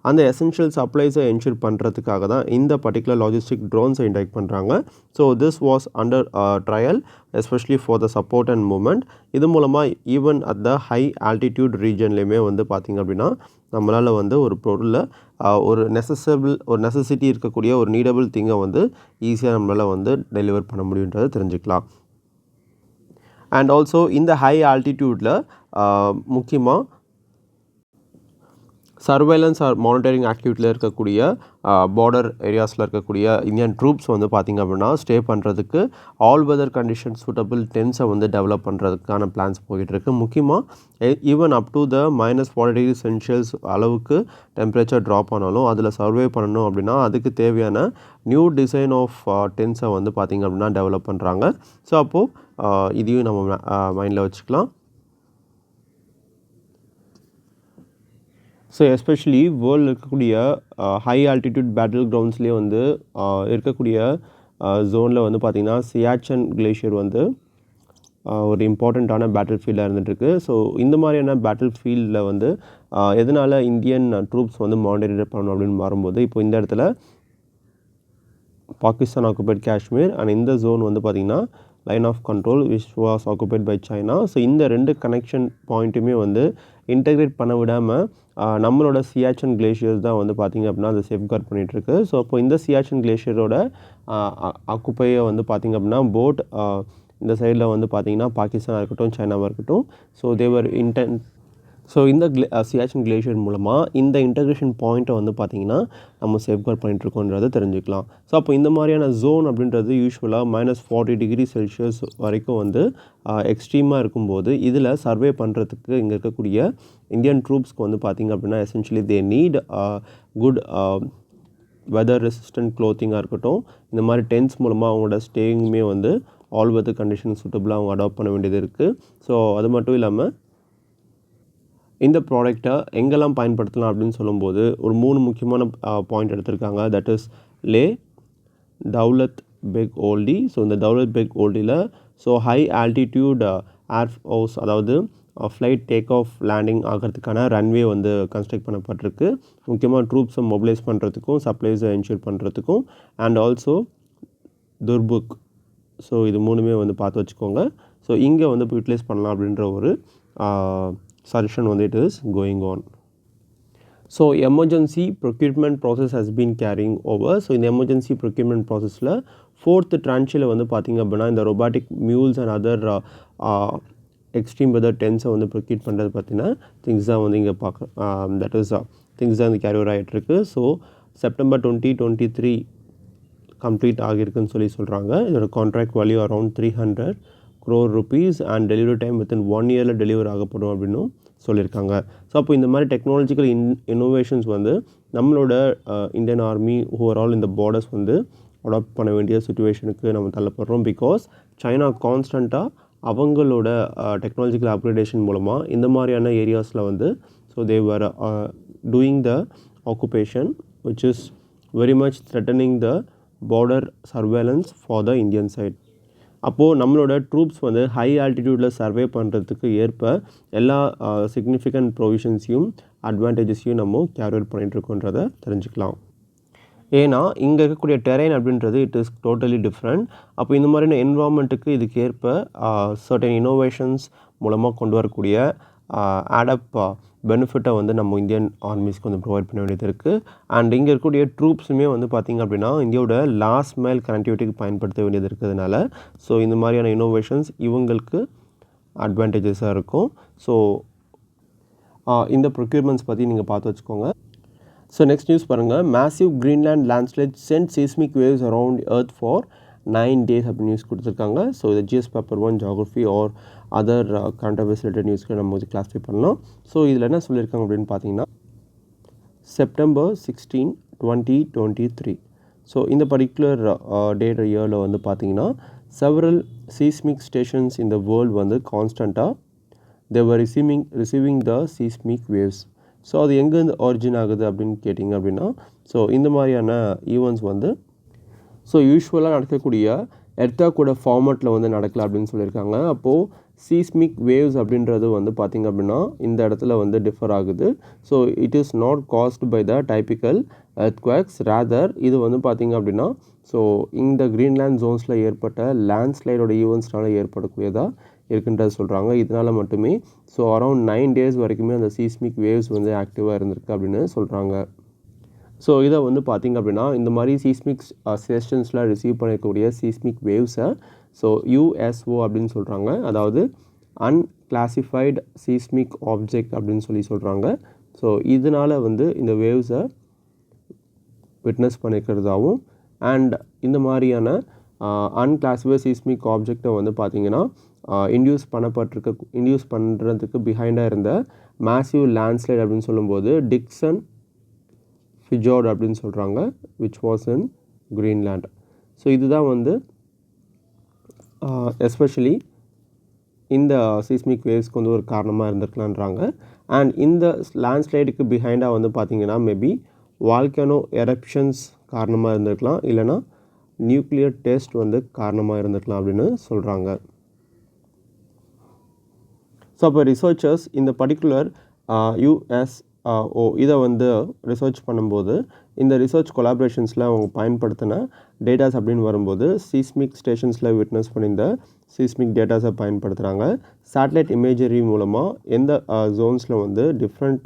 அந்த எசென்ஷியல் சப்ளைஸை என்ஷூர் பண்ணுறதுக்காக தான் இந்த பர்டிகுலர் லாஜிஸ்டிக் ட்ரோன்ஸை இன்டெக்ட் பண்ணுறாங்க. So this was under trial especially for the support and movement. இது மூலமாக even at the high altitude ரீஜன்லேயுமே வந்து பார்த்திங்க அப்படின்னா நம்மளால் வந்து ஒரு பொருளில் ஒரு நெசசிட்டி இருக்கக்கூடிய ஒரு நீடபிள் திங்கை வந்து ஈஸியாக நம்மளால் வந்து டெலிவர் பண்ண முடியுன்றதை தெரிஞ்சுக்கலாம். அண்ட் ஆல்சோ இந்த ஹை ஆல்டிடியூடில் முக்கியமாக சர்வைலன்ஸ் ஆர் மானிட்டரிங் ஆக்டிவிட்டியில் இருக்கக்கூடிய பார்டர் ஏரியாஸில் இருக்கக்கூடிய இந்தியன் ட்ரூப்ஸ் வந்து பார்த்திங்க அப்படின்னா ஸ்டே பண்ணுறதுக்கு ஆல் வெதர் கண்டிஷன் சூட்டபிள் டென்ட்ஸை வந்து டெவலப் பண்ணுறதுக்கான பிளான்ஸ் போயிட்டுருக்கு. முக்கியமாக even up to the -40°C அளவுக்கு டெம்பரேச்சர் ட்ராப் ஆனாலும் அதில் சர்வே பண்ணணும் அப்படின்னா அதுக்கு தேவையான நியூ டிசைன் ஆஃப் டென்ட்ஸை வந்து பார்த்திங்க அப்படின்னா டெவலப் பண்ணுறாங்க. ஸோ அப்போது இதையும் நம்ம மைண்டில் வச்சுக்கலாம். ஸோ எஸ்பெஷலி வேர்ல்டில் இருக்கக்கூடிய ஹை ஆல்டிடியூட் பேட்டில் கிரவுண்ட்ஸ்லேயே வந்து இருக்கக்கூடிய ஜோனில் வந்து பார்த்திங்கன்னா சியாச்சன் கிளேஷியர் வந்து ஒரு இம்பார்ட்டண்ட்டான பேட்டில் ஃபீல்டாக இருந்துகிட்ருக்கு. ஸோ இந்த மாதிரியான பேட்டில் ஃபீல்டில் வந்து எதனால் இந்தியன் ட்ரூப்ஸ் வந்து மானிட்டர் பண்ணணும் அப்படின்னு மாறும்போது இப்போ இந்த இடத்துல பாகிஸ்தான் ஆக்குபைட் காஷ்மீர் அண்ட் இந்த ஜோன் வந்து பார்த்திங்கன்னா line of control which was occupied by China. So இந்த 2 கனெக்ஷன் பாயிண்ட்டுமே வந்து இன்டெகிரேட் பண்ண விடாமல் நம்மளோட சியாச்சன் கிளேஷியர்ஸ் தான் வந்து பார்த்திங்க அப்படின்னா அதை சேஃப்கார்ட் பண்ணிகிட்ருக்கு. ஸோ அப்போ இந்த சியாச்சன் கிளேஷியரோட ஆக்குப்பையை வந்து பார்த்திங்க அப்படின்னா போட் இந்த சைடில் வந்து பார்த்திங்கன்னா பாகிஸ்தானாக இருக்கட்டும் சைனாவாக இருக்கட்டும் ஸோ தேவர் ஸோ இந்த சியாச்சன் கிளேஷியர் மூலமாக இந்த இன்டகிரேஷன் பாயிண்ட்டை வந்து பார்த்திங்கன்னா நம்ம சேஃப்கார்ட் பண்ணிகிட்ருக்கோன்றதை தெரிஞ்சுக்கலாம். ஸோ அப்போ இந்த மாதிரியான ஜோன் அப்படின்றது யூஸ்வலாக -40°C வரைக்கும் வந்து எக்ஸ்ட்ரீமாக இருக்கும்போது இதில் சர்வே பண்ணுறதுக்கு இங்கே இருக்கக்கூடிய இந்தியன் ட்ரூப்ஸ்க்கு வந்து பார்த்திங்க அப்படின்னா essentially they need good weather resistant க்ளோத்திங்காக இருக்கட்டும் இந்த மாதிரி டென்ட்ஸ் மூலமாக அவங்களோட ஸ்டேயிங்குமே வந்து ஆல் வெதர் கண்டிஷன் சூட்டபிளாக அவங்க அடாப்ட் பண்ண வேண்டியது இருக்குது. ஸோ அது மட்டும் இல்லாமல் இந்த ப்ராடக்டை எங்கெல்லாம் பயன்படுத்தலாம் அப்படின்னு சொல்லும்போது ஒரு 3 முக்கியமான பாயிண்ட் எடுத்திருக்காங்க. That is Leh, Daulat Beg Oldi. So இந்த தௌலத் பெக் ஓல்டியில் so high altitude air house அதாவது ஃப்ளைட் டேக் ஆஃப் லேண்டிங் ஆகிறதுக்கான ரன்வே வந்து கன்ஸ்ட்ரக்ட் பண்ணப்பட்டிருக்கு. முக்கியமாக ட்ரூப்ஸை மொபிலைஸ் பண்ணுறதுக்கும் சப்ளைஸை என்ஷூர் பண்ணுறதுக்கும் அண்ட் ஆல்சோ துர்புக். ஸோ இது 3மே வந்து பார்த்து வச்சுக்கோங்க. ஸோ இங்கே வந்து இப்போ யூட்டிலைஸ் பண்ணலாம் அப்படின்ற ஒரு suggestion வந்து it is going on. So emergency procurement process has been carrying over. So இந்த emergency procurement processல 4th tranche வந்து பார்த்திங்க அப்படின்னா இந்த robotic mules and other extreme weather tents வந்து ப்ரொக்யூர் பண்ணுறது பார்த்தீங்கன்னா திங்ஸ் தான் வந்து இங்கே தட் இஸ் திங்ஸ் தான் இந்த கேரி ஓவர் ஆகிட்டுருக்கு. ஸோ செப்டம்பர் 2023 கம்ப்ளீட் ஆகியிருக்குன்னு சொல்கிறாங்க. இதோட contract value around 300 crore rupees and delivery time within 1 yearல டெலிவர் ஆகப்படும் அப்படின்னு சொல்லியிருக்காங்க. ஸோ அப்போ இந்த மாதிரி டெக்னாலஜிக்கல் இன்னோவேஷன்ஸ் வந்து நம்மளோட இந்தியன் ஆர்மி ஓவரால் இந்த பார்டர்ஸ் வந்து அடாப்ட் பண்ண வேண்டிய சுச்சுவேஷனுக்கு நம்ம தள்ளப்படுறோம். பிகாஸ் சைனா கான்ஸ்டண்ட்டாக அவங்களோட டெக்னாலஜிக்கல் அப்கிரேடேஷன் மூலமாக இந்த மாதிரியான ஏரியாஸில் வந்து so they were doing the occupation which is very much threatening the border surveillance for the Indian side. அப்போது நம்மளோட ட்ரூப்ஸ் வந்து ஹை ஆல்டிடியூடில் சர்வே பண்ணுறதுக்கு ஏற்ப எல்லா சிக்னிஃபிகண்ட் ப்ரொவிஷன்ஸையும் அட்வான்டேஜஸையும் நம்ம கேரி அவுட் பண்ணிகிட்ருக்கோன்றதை தெரிஞ்சுக்கலாம். ஏன்னா இங்கே இருக்கக்கூடிய டெரைன் அப்படின்றது இட் இஸ் டோட்டலி டிஃப்ரெண்ட். அப்போ இந்த மாதிரியான என்விரான்மெண்ட்டுக்கு இதுக்கு ஏற்ப சர்டன் இன்னோவேஷன்ஸ் மூலமாக கொண்டு வரக்கூடிய ஆடப் பெனிஃபிட்டை வந்து நம்ம இந்தியன் ஆர்மிஸ்க்கு வந்து ப்ரொவைட் பண்ண வேண்டியது இருக்குது. அண்ட் இங்கே இருக்கக்கூடிய ட்ரூப்ஸுமே வந்து பார்த்திங்க அப்படின்னா இந்தியாவோட லாஸ்ட் மைல் கனெக்டிவிட்டிக்கு பயன்படுத்த வேண்டியது இருக்கிறதுனால ஸோ இந்த மாதிரியான இன்னோவேஷன்ஸ் இவங்களுக்கு அட்வான்டேஜஸாக இருக்கும். ஸோ இந்த ப்ரொக்யூர்மெண்ட்ஸ் பற்றி நீங்கள் பார்த்து வச்சுக்கோங்க. ஸோ நெக்ஸ்ட் நியூஸ் பாருங்கள். Massive Greenland landslide sent seismic waves around earth for 9 days அப்படின்னு நியூஸ் கொடுத்துருக்காங்க. ஸோ இது GS paper 1 geography or other current affairs related நியூஸ்க்கு நம்ம வந்து கிளாஸிஃபை பண்ணலாம். ஸோ இதில் என்ன சொல்லியிருக்காங்க அப்படின்னு பார்த்தீங்கன்னா செப்டம்பர் 16, 2023. ஸோ இந்த பர்டிகுலர் டேட் இயரில் வந்து பார்த்தீங்கன்னா செவரல் சீஸ்மிக் ஸ்டேஷன்ஸ் இந்த வேர்ல்டு வந்து கான்ஸ்டண்ட்டாக they were receiving the seismic waves. So அது எங்கேருந்து ஆரிஜின் ஆகுது அப்படின்னு கேட்டிங்க அப்படின்னா ஸோ இந்த மாதிரியான ஈவெண்ட்ஸ் வந்து ஸோ யூஸ்வலாக நடக்கக்கூடிய எர்த்தாக்கூட ஃபார்மேட்டில் வந்து நடக்கல அப்படின்னு சொல்லியிருக்காங்க. அப்போது சீஸ்மிக் வேவ்ஸ் அப்படின்றது வந்து பார்த்திங்க அப்படின்னா இந்த இடத்துல வந்து டிஃபர் ஆகுது. So it is not caused by the typical earthquakes, rather இது வந்து பார்த்திங்க அப்படின்னா ஸோ இந்த கிரீன்லேண்ட் ஜோன்ஸில் ஏற்பட்ட லேண்ட்ஸ்லைடோட ஈவெண்ட்ஸ்னால ஏற்படக்கூடியதாக இருக்குன்றது சொல்கிறாங்க. இதனால் மட்டுமே ஸோ அரௌண்ட் 9 days வரைக்குமே அந்த சீஸ்மிக் வேவ்ஸ் வந்து ஆக்டிவாக இருந்திருக்கு அப்படின்னு சொல்கிறாங்க. ஸோ இதை வந்து பார்த்திங்க அப்படின்னா இந்த மாதிரி சீஸ்மிக் செஷன்ஸில் ரிசீவ் பண்ணிக்கக்கூடிய சீஸ்மிக் வேவ்ஸை ஸோ USO அப்படின்னு சொல்கிறாங்க. அதாவது அன்கிளாசிஃபைடு சீஸ்மிக் ஆப்ஜெக்ட் அப்படின்னு சொல்கிறாங்க. ஸோ இதனால் வந்து இந்த வேவ்ஸை விட்னஸ் பண்ணிக்கிறதாகவும் அண்ட் இந்த மாதிரியான அன்கிளாசிஃபைட் சீஸ்மிக் ஆப்ஜெக்டை வந்து பார்த்திங்கன்னா இன்டியூஸ் பண்ணுறதுக்கு பிஹைண்டாக இருந்த மேசிவ் லேண்ட்ஸ்லைட் அப்படின்னு சொல்லும்போது டிக்சன் ஃபிஜோர்ட் அப்படின்னு சொல்கிறாங்க, which was in Greenland. So இதுதான் வந்து எஸ்பெஷலி இந்த சீஸ்மிக் வேவ்ஸ்க்கு வந்து ஒரு காரணமாக இருந்திருக்கலான்றாங்க. அண்ட் இந்த லேண்ட்ஸ்லைடுக்கு பிஹைண்டாக வந்து பார்த்திங்கன்னா மேபி வால்கனோ எரப்ஷன்ஸ் காரணமாக இருந்திருக்கலாம், இல்லைனா நியூக்ளியர் டெஸ்ட் வந்து காரணமாக இருந்திருக்கலாம் அப்படின்னு சொல்கிறாங்க. ஸோ அப்போ ரிசர்ச்சர்ஸ் இந்த பர்டிகுலர் USO இதை வந்து ரிசர்ச் பண்ணும்போது இந்த ரிசர்ச் கொலாபரேஷன்ஸில் அவங்க பயன்படுத்தின டேட்டாஸ் அப்படின்னு வரும்போது சீஸ்மிக் ஸ்டேஷன்ஸில் விட்னஸ் பண்ணியிருந்த சீஸ்மிக் டேட்டாஸை பயன்படுத்துகிறாங்க. சேட்டலைட் இமேஜரி மூலமாக எந்த ஜோன்ஸில் வந்து டிஃப்ரெண்ட்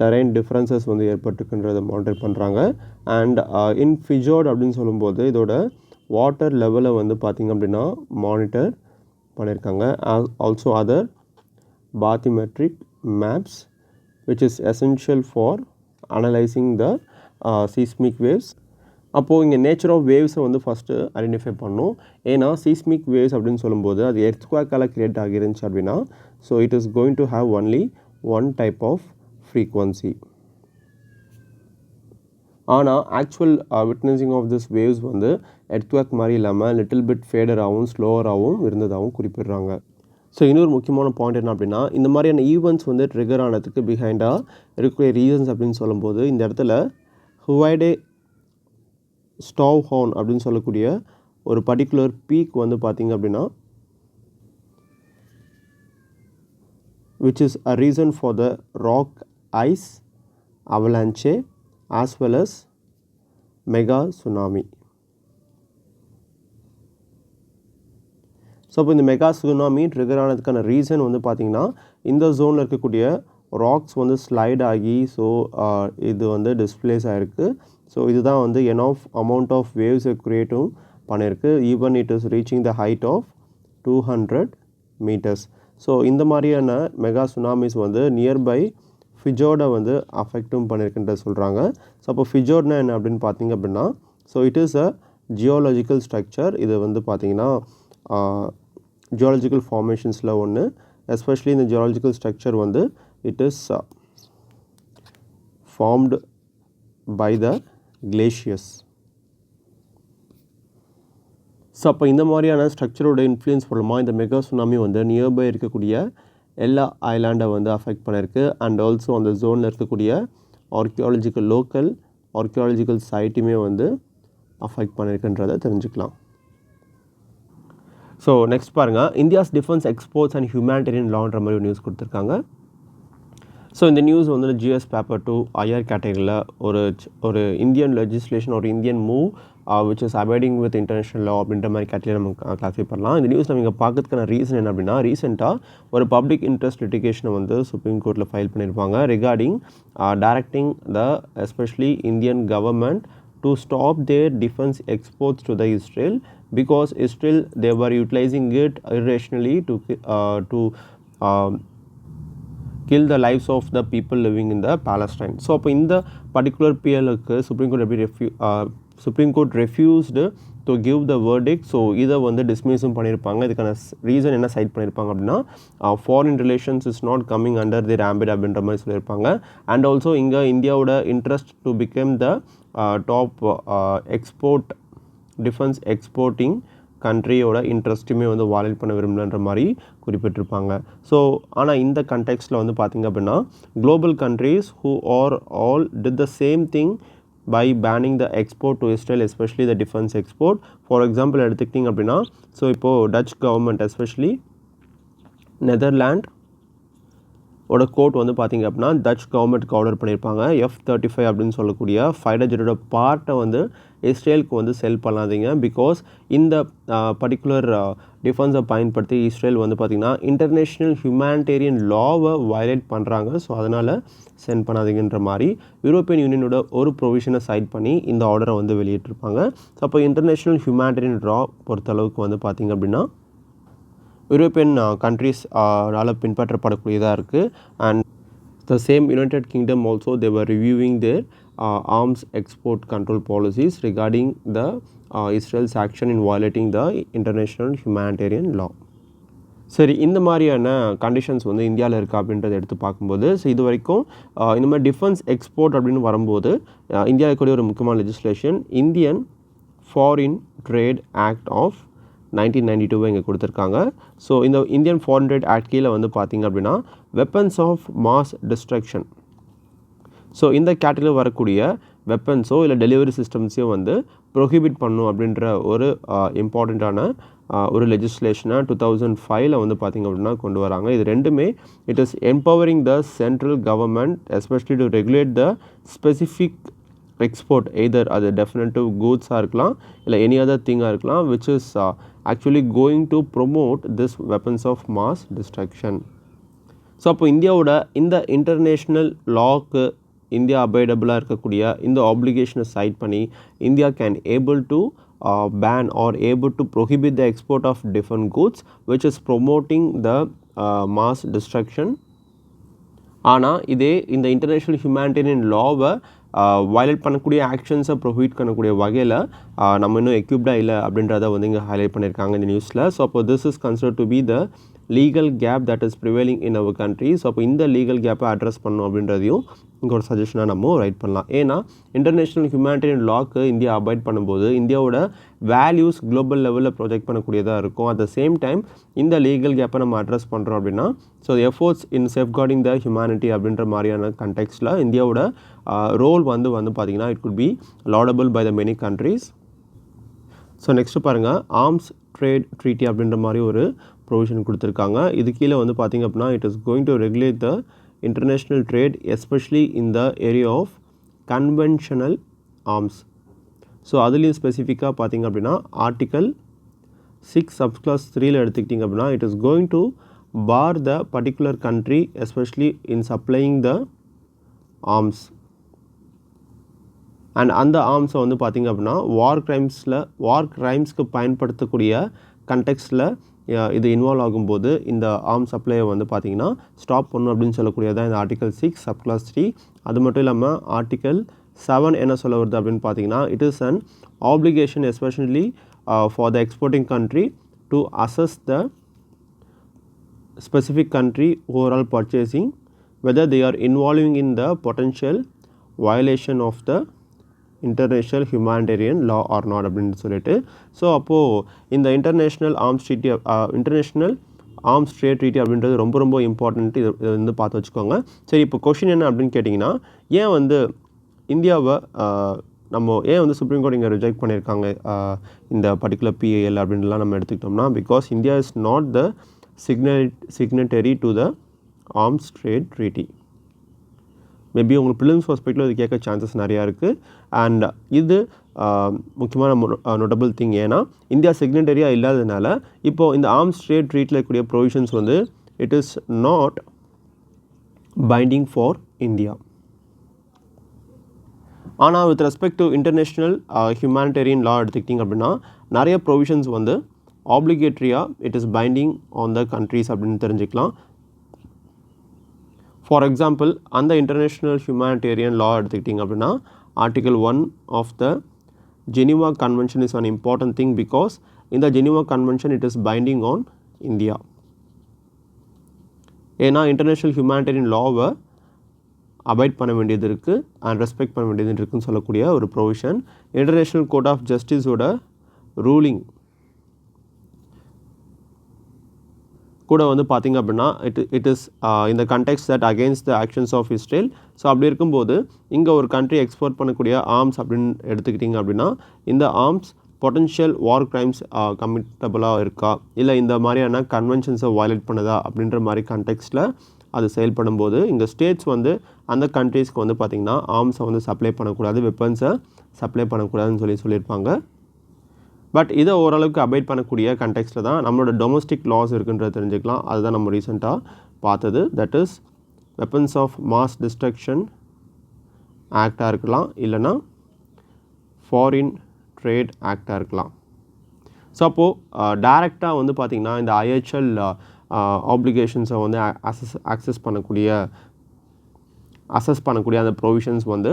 டெரைன் டிஃப்ரென்சஸ் வந்து ஏற்பட்டுருக்குன்றதை மானிட்டர் பண்ணுறாங்க. அண்ட் இன் ஃபிஜோர்ட் அப்படின்னு சொல்லும்போது இதோட வாட்டர் லெவலை வந்து பார்த்திங்க அப்படின்னா மானிட்டர் பண்ணியிருக்காங்க. Also other bathymetric maps which is essential for analyzing the seismic waves. அப்போது இங்கே நேச்சர் ஆஃப் வேவ்ஸை வந்து ஃபஸ்ட்டு ஐடென்டிஃபை பண்ணணும். ஏன்னா சீஸ்மிக் வேவ்ஸ் அப்படின்னு சொல்லும்போது அது எர்த்குவேக்கால் கிரியேட் ஆகிருந்துச்சு அப்படின்னா so it is going to have only one type of frequency. ஆனால் actual witnessing of this waves வந்து எர்த்குவேக் மாதிரி இல்லாமல் லிட்டில் பிட் ஃபேடராகவும் ஸ்லோவராகவும் இருந்ததாகவும் குறிப்பிடுறாங்க. ஸோ இன்னொரு முக்கியமான பாயிண்ட் என்ன அப்படின்னா இந்த மாதிரியான ஈவெண்ட்ஸ் வந்து ட்ரிகர் ஆனதுக்கு பிஹைண்டாக இருக்கக்கூடிய ரீசன்ஸ் அப்படின்னு சொல்லும்போது இந்த இடத்துல ஹுவைடே ஸ்டாவ் ஹார்ன் அப்படின்னு சொல்லக்கூடிய ஒரு பர்டிகுலர் பீக் வந்து பார்த்திங்க அப்படின்னா which is a reason for the rock ice avalanche as well as mega tsunami. So இப்போ இந்த மெகா சுனாமி ட்ரிகர் ஆனதுக்கான ரீசன் வந்து பார்த்திங்கன்னா இந்த ஜோனில் இருக்கக்கூடிய ராக்ஸ் வந்து ஸ்லைட் ஆகி ஸோ இது வந்து டிஸ்பிளேஸ் ஆகிருக்கு. ஸோ இதுதான் வந்து எனாஃப் அமௌண்ட் ஆஃப் வேவ்ஸை க்ரியேட்டும் பண்ணியிருக்கு. Even it is reaching the height of 200 meters. So இந்த மாதிரியான மெகா சுனாமிஸ் வந்து நியர்பை ஃபிஜோர்டை வந்து அஃபெக்டும் பண்ணியிருக்குன்றது சொல்கிறாங்க. ஸோ அப்போ ஃபிஜோர்ட்னா என்ன அப்படின்னு பார்த்திங்க அப்படின்னா so it is a geological structure. இது வந்து பார்த்திங்கன்னா ஜியாலஜிக்கல் ஃபார்மேஷன்ஸில் ஒன்று. எஸ்பெஷலி இந்த ஜியாலஜிக்கல் ஸ்ட்ரக்சர் வந்து it is formed by the glaciers. So அப்போ இந்த மாதிரியான ஸ்ட்ரக்சரோட இன்ஃப்ளூயன்ஸ் மூலமாக இந்த மெகா சுனாமி வந்து நியர்பை இருக்கக்கூடிய எல்லா ஐலாண்டை வந்து அஃபெக்ட் பண்ணியிருக்கு. அண்ட் ஆல்சோ அந்த ஜோனில் இருக்கக்கூடிய லோக்கல் ஆர்கியாலஜிக்கல் சைட்டுமே வந்து அஃபெக்ட் பண்ணியிருக்குன்றதை தெரிஞ்சுக்கலாம். ஸோ நெக்ஸ்ட் பாருங்கள், India's defence exports and humanitarian லான்ற மாதிரி நியூஸ் கொடுத்துருக்காங்க. ஸோ இந்த நியூஸ் வந்து ஜிஎஸ் பேப்பர் 2 IR கேட்டகரியில் ஒரு இந்தியன் லெஜிஸ்லேஷன் ஒரு Indian move which is abiding with international லா அப்படின்ற மாதிரி கேட்டகரியில் நம்ம கிளாஸிஃபை பண்ணலாம். இந்த நியூஸ் நம்ம இங்கே பார்க்கறதுக்கான ரீசன் என்ன அப்படின்னா ரீசெண்டாக ஒரு பப்ளிக் இன்ட்ரெஸ்ட் லிட்டிகேஷனை வந்து சுப்ரீம் கோர்ட்டில் ஃபைல் பண்ணியிருப்பாங்க regarding directing the especially Indian government to stop their defense exports to the Israel because Israel they were utilizing it irrationally to kill the lives of the people living in the Palestine. So அப்போ இந்த particular PLக்கு Supreme Court refused to give the verdict. So இதை வந்து டிஸ்மிஸும் பண்ணியிருப்பாங்க. இதுக்கான reason என்ன cite பண்ணியிருப்பாங்க அப்படின்னா foreign relations is not coming under the ambit அப்படின்ற மாதிரி சொல்லியிருப்பாங்க. அண்ட் ஆல்சோ இங்கே இந்தியாவோட interest to become the top defence exporting கண்ட்ரியோட இன்ட்ரெஸ்ட்டுமே வந்து வாலிட் பண்ண விரும்பலன்ற மாதிரி குறிப்பிட்டிருப்பாங்க. ஸோ ஆனால் இந்த கண்டெக்ஸ்டில் வந்து பார்த்திங்க அப்படின்னா global countries who are all did the same thing by banning the export to Israel, especially the defense export. For example எடுத்துக்கிட்டிங்க அப்படின்னா ஸோ இப்போது டச் கவர்மெண்ட் எஸ்பெஷலி நெதர்லாண்ட் ஓட கோர்ட் வந்து பார்த்திங்க அப்படின்னா டச் கவர்மெண்ட்க்கு ஆர்டர் பண்ணியிருப்பாங்க F-35 அப்படின்னு சொல்லக்கூடிய ஃபைட்டர் ஜெட்டோட பார்ட்டை வந்து இஸ்ரேலுக்கு வந்து செல் பண்ணாதீங்க. பிகாஸ் இந்த பர்டிகுலர் டிஃபென்ஸை பயன்படுத்தி இஸ்ரேல் வந்து பார்த்திங்கன்னா இன்டர்நேஷ்னல் ஹியூமனிடேரியன் லாவை வயலேட் பண்ணுறாங்க. ஸோ அதனால் சென்ட் பண்ணாதீங்கன்ற மாதிரி யூரோப்பியன் யூனியனோட ஒரு ப்ரொவிஷனை சைட் பண்ணி இந்த ஆர்டரை வந்து வெளியிட்டிருப்பாங்க. ஸோ அப்போ இன்டர்நேஷ்னல் ஹியூமனிடேரியன் லா பொறுத்தளவுக்கு வந்து பார்த்திங்க அப்படின்னா யூரோப்பியன் கண்ட்ரீஸ்னால பின்பற்றப்படக்கூடியதாக இருக்குது. And the same United Kingdom also they were reviewing their arms export control policies regarding the Israel's action in violating the international humanitarian law. சரி, இந்த மாதிரியான கண்டிஷன்ஸ் வந்து இந்தியாவில் இருக்கா அப்படின்றத எடுத்து பார்க்கும்போது, ஸோ இது வரைக்கும் இந்த மாதிரி டிஃபென்ஸ் எக்ஸ்போர்ட் அப்படின்னு வரும்போது இந்தியாவில் இருக்கக்கூடிய ஒரு முக்கியமான legislation Indian foreign trade act of 1992 இங்கே கொடுத்துருக்காங்க. ஸோ இந்த இந்தியன் ஃபாரின் ட்ரேட் ஆக்ட் கீழே வந்து பார்த்திங்க அப்படின்னா weapons of mass destruction, so இந்த கேட்டகரியில் வரக்கூடிய வெப்பன்ஸோ இல்லை டெலிவரி சிஸ்டம்ஸையோ வந்து ப்ரொஹிபிட் பண்ணும் அப்படின்ற ஒரு இம்பார்ட்டண்ட்டான ஒரு லெஜிஸ்லேஷனை 2005 வந்து பார்த்திங்க அப்படின்னா கொண்டு வராங்க. இது ரெண்டுமே it is empowering the central government especially to regulate the specific export either அது டெஃபினட்டிவ் கூட்ஸாக இருக்கலாம் இல்லை எனி அதர் திங்காக இருக்கலாம் which is actually going to promote this weapons of mass destruction. So அப்போ இந்தியாவோட இந்த இன்டர்நேஷ்னல் லாக்கு இந்தியா அபைடபிளாக இருக்கக்கூடிய இந்த ஆப்ளிகேஷனை சைட் பண்ணி India can able to ban or able to prohibit the export of different goods which is promoting the mass destruction. ஆனால் இதே இந்த இன்டர்நேஷ்னல் ஹியூமனிடேரியன் லாவை வயலேட் பண்ணக்கூடிய ஆக்ஷன்ஸை ப்ரொஹிபிட் பண்ணக்கூடிய வகையில் நம்ம இன்னும் எக்யூப்டாக இல்லை அப்படின்றத வந்து இங்கே ஹைலைட் பண்ணியிருக்காங்க இந்த நியூஸில். ஸோ அப்போ this is consider to be the legal gap that is prevailing in our country. So அப்போ இந்த லீகல் கேப்பை அட்ரஸ் பண்ணணும் அப்படின்றதையும் இங்கே ஒரு சஜஷனாக நம்ம ரைட் பண்ணலாம். ஏன்னா இன்டர்நேஷ்னல் ஹியூமனிடேரியன் லாக்கு இந்தியா அபாய்ட் பண்ணும்போது இந்தியாவோட வேல்யூஸ் குளோபல் லெவலில் ப்ரொஜெக்ட் பண்ணக்கூடியதாக இருக்கும். அட் த சேம் டைம் இந்த லீகல் கேப்பை நம்ம அட்ரஸ் பண்ணுறோம் அப்படின்னா so efforts in safeguarding the humanity அப்படின்ற மாதிரியான கண்டெக்ஸ்டில் இந்தியாவோட ரோல் வந்து பார்த்திங்கன்னா it could be laudable by the many countries. So next பாருங்கள் ஆர்ம்ஸ் ட்ரேட் ட்ரீட்டி அப்படின்ற மாதிரி ஒரு ப்ரொவிஷன் கொடுத்துருக்காங்க. இது கீழே வந்து பார்த்திங்க அப்படின்னா it is going to regulate the international trade especially in the area of conventional arms. So அதுலேயும் ஸ்பெசிஃபிக்காக பார்த்திங்க அப்படின்னா ஆர்டிக்கல் 6 சப்க்ளாஸ் 3ல் எடுத்துக்கிட்டிங்க அப்படின்னா it is going to bar the particular country especially in supplying the arms and அந்த ஆர்ம்ஸை வந்து பார்த்திங்க அப்படின்னா வார் கிரைம்ஸ்க்கு பயன்படுத்தக்கூடிய கண்டெக்ஸ்டில் இது இன்வால்வ் ஆகும்போது இந்த ஆர்ம் சப்ளையை வந்து பார்த்திங்கன்னா ஸ்டாப் பண்ணணும் அப்படின்னு சொல்லக்கூடியதான் இந்த ஆர்டிக்கல் 6 சப்க்ளாஸ் 3. அது மட்டும் இல்லாமல் ஆர்டிக்கல் 7 என்ன சொல்ல வருது அப்படின்னு பார்த்தீங்கன்னா it is an application especially for the exporting country to assess the specific country overall purchasing whether they are involving in the potential violation of the international humanitarian law or not அப்படின்னு சொல்லிட்டு. So அப்போது இந்த international arms trade treaty அப்படின்றது ரொம்ப ரொம்ப important. இது வந்து பார்த்து வச்சுக்கோங்க. சரி, இப்போ கொஷின் என்ன அப்படின்னு கேட்டிங்கன்னா ஏன் வந்து இந்தியாவை ஏன் வந்து சுப்ரீம் கோர்ட் இங்கே ரிஜெக்ட் பண்ணியிருக்காங்க இந்த பர்டிகுலர் பிஏஎல் அப்படின்லாம் நம்ம எடுத்துக்கிட்டோம்னா because India is not the signatory to the arms trade treaty. Maybe உங்களுக்கு ப்ரிலிம்ஸ் பர்ஸ்பெக்டில் இது கேட்க சான்சஸ் நிறையா இருக்குது. அண்ட் இது முக்கியமான நோட்டபிள் திங். ஏன்னா இந்தியா சிக்னட்டரியாக இல்லாததுனால இப்போது இந்த ஆர்ம்ஸ் ட்ரேட் ட்ரீட்டில் இருக்கக்கூடிய ப்ரொவிஷன்ஸ் வந்து it is not binding for India. ஆனால் with respect to international humanitarian law எடுத்துக்கிட்டிங்க அப்படின்னா நிறைய ப்ரொவிஷன்ஸ் வந்து ஆப்ளிகேட்ரியாக it is binding on the countries அப்படின்னு தெரிஞ்சுக்கலாம். ஃபார் எக்ஸாம்பிள் அந்த இன்டர்நேஷ்னல் ஹியூமனிடேரியன் லா எடுத்துக்கிட்டிங்க அப்படின்னா article 1 of the Geneva convention is an important thing because இந்த Geneva convention it is binding on India. ஏன்னா இன்டர்நேஷ்னல் ஹியூமனிடேரியன் லாவை அபாய்ட் பண்ண வேண்டியது இருக்குது அண்ட் ரெஸ்பெக்ட் பண்ண வேண்டியது இருக்குதுன்னு சொல்லக்கூடிய ஒரு ப்ரொவிஷன். இன்டர்நேஷ்னல் கோர்ட் ஆஃப் ஜஸ்டிஸோட ரூலிங் கூட வந்து பார்த்திங்க அப்படின்னா இட் இஸ் இந்த context that against the actions of Israel. So அப்படி இருக்கும்போது இங்கே ஒரு கண்ட்ரி எக்ஸ்போர்ட் பண்ணக்கூடிய ஆர்ம்ஸ் அப்படின்னு எடுத்துக்கிட்டிங்க அப்படின்னா இந்த ஆர்ம்ஸ் பொட்டன்ஷியல் வார் கிரைம்ஸ் கமிட்டபுளாக இருக்கா இல்லை இந்த மாதிரியான கன்வென்ஷன்ஸை வயலேட் பண்ணுதா அப்படின்ற மாதிரி கண்டெக்ஸ்டில் அது செயல்படும் போது இங்கே ஸ்டேட்ஸ் வந்து அந்த கண்ட்ரீஸ்க்கு வந்து பார்த்திங்கன்னா ஆர்ம்ஸை வந்து சப்ளை பண்ணக்கூடாது, வெப்பன்ஸை சப்ளை பண்ணக்கூடாதுன்னு சொல்லியிருப்பாங்க. பட் இதை ஓரளவுக்கு அபைட் பண்ணக்கூடிய கண்டெக்ஸ்ட்டில் தான் நம்மளோட டொமஸ்டிக் லாஸ் இருக்குன்றதை தெரிஞ்சுக்கலாம். அதுதான் நம்ம ரீசெண்டாக பார்த்தது. That is weapons of mass destruction ஆக்டாக இருக்கலாம் இல்லைனா ஃபாரின் ட்ரேட் ஆக்டாக இருக்கலாம். ஸோ அப்போது டைரெக்டாக வந்து பார்த்திங்கன்னா இந்த ஐஹெச்எல் ஆப்ளிகேஷன்ஸை வந்து ஆக்சஸ் பண்ணக்கூடிய அசஸ் பண்ணக்கூடிய அந்த ப்ரொவிஷன்ஸ் வந்து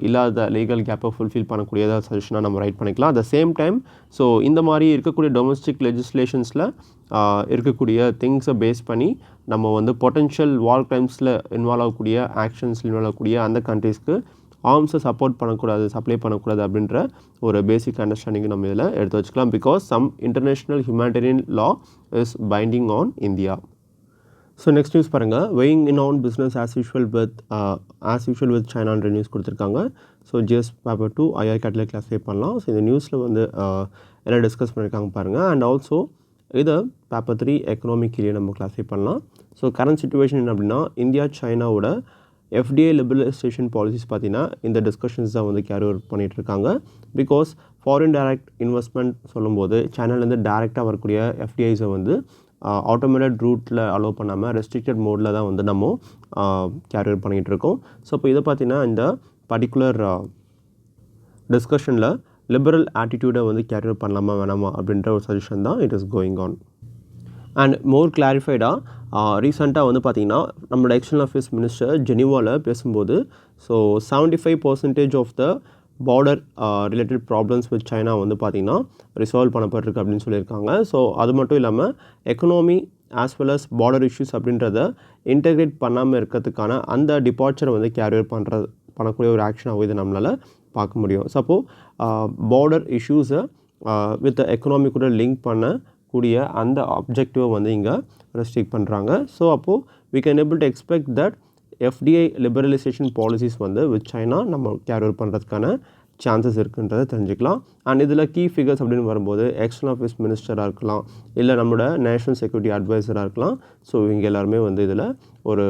இல்லாத லீகல் கேப்பை ஃபுல்ஃபில் பண்ணக்கூடியதாக சஜஷனாக நம்ம ரைட் பண்ணிக்கலாம். At the same time so இந்த மாதிரி இருக்கக்கூடிய டொமஸ்டிக் லெஜிஸ்லேஷன்ஸில் இருக்கக்கூடிய திங்ஸை பேஸ் பண்ணி நம்ம வந்து பொட்டென்ஷியல் வார் கிரைம்ஸில் இன்வால்வ் ஆகக்கூடிய ஆக்ஷன்ஸில் இன்வால்வ் ஆகக்கூடிய அந்த கண்ட்ரீஸ்க்கு ஆர்ம்ஸை சப்போர்ட் பண்ணக்கூடாது, சப்ளை பண்ணக்கூடாது அப்படின்ற ஒரு பேசிக் அண்டர்ஸ்டாண்டிங் நம்ம இதில் எடுத்து வச்சுக்கலாம். Because some international humanitarian law is binding on India. So next news பாருங்கள், weighing in on business as usual with Chinaன்ற நியூஸ் கொடுத்துருக்காங்க. ஸோ ஜிஎஸ் பேப்பர் 2 ஐஆர் கேட்டலில் கிளாஸிஃபை பண்ணலாம். ஸோ இந்த நியூஸில் வந்து என்ன டிஸ்கஸ் பண்ணியிருக்காங்க பாருங்கள். அண்ட் ஆல்சோ இதை பேப்பர் 3 எக்கனாமிக்லேயே நம்ம கிளாஸிஃபை பண்ணலாம். ஸோ கரண்ட் சுச்சுவேஷன் என்ன அப்படின்னா, இந்தியா சைனாவோட FDA லிபரலைசேஷன் பாலிசிஸ் பார்த்தீங்கன்னா இந்த டிஸ்கஷன்ஸ் தான் வந்து கேரி ஓவர் பண்ணிகிட்ருக்காங்க. பிகாஸ் ஃபாரின் டைரக்ட் இன்வெஸ்ட்மெண்ட் சொல்லும்போது சைனாலேருந்து டைரெக்டாக வரக்கூடிய FDIஸை வந்து ஆட்டோமேட்டட் ரூட்டில் அலோவ் பண்ணாமல் ரெஸ்ட்ரிக்டட் மோடில் தான் வந்து நம்ம கேரி ஓவர் பண்ணிகிட்ருக்கோம். ஸோ இப்போ இதை பார்த்தீங்கன்னா இந்த பர்டிகுலர் டிஸ்கஷனில் லிபரல் ஆட்டிடியூடை வந்து கேரி ஓவர் பண்ணலாமா வேணாமா அப்படின்ற ஒரு சஜஷன் தான் it is going on. And more கிளாரிஃபைடாக ரீசெண்டாக வந்து பார்த்திங்கன்னா நம்மளோட எக்ஸ்டர்னல் அஃபேர்ஸ் மினிஸ்டர் ஜெனீவாவில் பேசும்போது so 75% of the border related problems with China வந்து பார்த்திங்கன்னா ரிசால்வ் பண்ணப்பட்டிருக்கு அப்படின்னு சொல்லியிருக்காங்க. ஸோ அது மட்டும் இல்லாமல் economy as well as border issues அப்படின்றத இன்டெகிரேட் பண்ணாமல் இருக்கிறதுக்கான அந்த டிபார்ச்சரை வந்து கேரியர் பண்ணக்கூடிய ஒரு ஆக்ஷனாக இது நம்மளால் பார்க்க முடியும். ஸோ அப்போது பார்டர் இஷ்யூஸை வித் எக்கனாமி கூட லிங்க் பண்ணக்கூடிய அந்த ஆப்ஜெக்டிவை வந்து இங்கே ரெஸ்ட்ரிக்ட் பண்ணுறாங்க. ஸோ அப்போது we can able to expect that FDI liberalisation policies வந்து வித் சைனா நம்ம கேரி பண்ணுறதுக்கான சான்சஸ் இருக்குன்றதை தெரிஞ்சுக்கலாம். அண்ட் இதில் கீ ஃபிகர்ஸ் அப்படின்னு வரும்போது எக்ஸ்டர்னல் அஃபேர்ஸ் மினிஸ்டராக இருக்கலாம், இல்லை நம்மளோட நேஷனல் செக்யூரிட்டி அட்வைசராக இருக்கலாம். ஸோ இவங்க எல்லாருமே வந்து இதில் ஒரு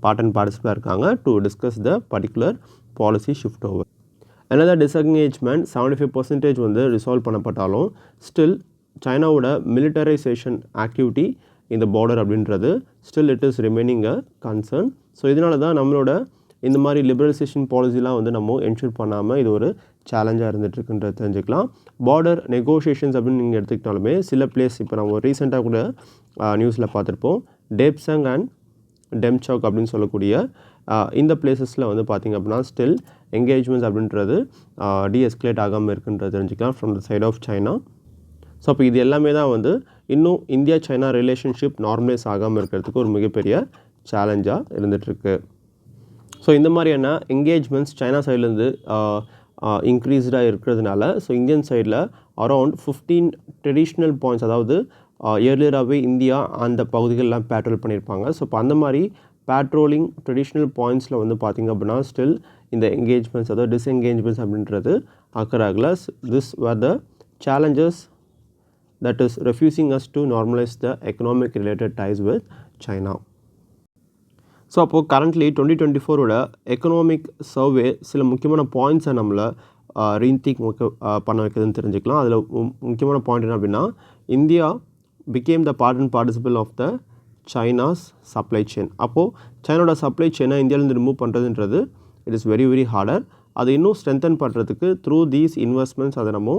பார்ட் அண்ட் பார்ட்டிசிபாக இருக்காங்க to discuss the particular policy shift over. another disengagement 75% வந்து ரிசால்வ் பண்ணப்பட்டாலும் ஸ்டில் சைனாவோட மிலிட்டரைசேஷன் ஆக்டிவிட்டி இந்த பார்டர் அப்படின்றது still it is remaining a concern. So இதனால தான் நம்மளோட இந்த மாதிரி லிபரலைசேஷன் பாலிசிலாம் வந்து நம்ம என்ஷூர் பண்ணாமல் இது ஒரு சேலஞ்சாக இருந்துகிட்ருக்குன்றது தெரிஞ்சுக்கலாம். பார்டர் நெகோஷியேஷன்ஸ் அப்படின்னு நீங்கள் எடுத்துக்கிட்டாலுமே சில பிளேஸ் இப்போ நம்ம ரீசெண்டாக கூட நியூஸில் பார்த்துருப்போம், டேப்சங் அண்ட் டெம்சாக் அப்படின்னு சொல்லக்கூடிய இந்த பிளேசஸில் வந்து பார்த்திங்க அப்படின்னா ஸ்டில் என்கேஜ்மெண்ட்ஸ் அப்படின்றது டீஎஸ்கலேட் ஆகாமல் இருக்குன்றது தெரிஞ்சுக்கலாம் from the side of China. So அப்போ இது எல்லாமே தான் வந்து இன்னும் இந்தியா சைனா ரிலேஷன்ஷிப் நார்மலைஸ் ஆகாமல் இருக்கிறதுக்கு ஒரு மிகப்பெரிய சேலஞ்சாக இருந்துகிட்ருக்கு. ஸோ இந்த மாதிரியான என்கேஜ்மெண்ட்ஸ் சைனா சைட்லேருந்து இன்க்ரீஸ்டாக இருக்கிறதுனால ஸோ இந்தியன் சைடில் அரவுண்ட் 15 ட்ரெடிஷ்னல் பாயிண்ட்ஸ், அதாவது இயர்லியராகவே இந்தியா அந்த பகுதிகளெலாம் பேட்ரோல் பண்ணியிருப்பாங்க. ஸோ இப்போ அந்த மாதிரி பேட்ரோலிங் ட்ரெடிஷ்னல் பாயிண்ட்ஸில் வந்து பார்த்திங்க அப்படின்னா ஸ்டில் இந்த என்கேஜ்மெண்ட்ஸ் அதாவது டிஸ்என்கேஜ்மெண்ட்ஸ் அப்படின்றது அக்கர் ஆகல. This were the challenges that is refusing us to normalize the economic related ties with China. So அப்போது கரண்ட்லி 2024ஓட எக்கனாமிக் சர்வே சில முக்கியமான பாயிண்ட்ஸை நம்மளை ரீதிங்க் பண்ண வைக்கிறதுன்னு தெரிஞ்சுக்கலாம். அதில் முக்கியமான பாயிண்ட் என்ன அப்படின்னா, India became the part and participant of the China's supply chain. அப்போது சைனோட சப்ளை செயினை இந்தியாவிலேருந்து ரிமூவ் பண்ணுறதுன்றது it is very very harder. அதை இன்னும் ஸ்ட்ரென்தன் பண்ணுறதுக்கு த்ரூ தீஸ் இன்வெஸ்ட்மெண்ட்ஸ் அதை நம்ம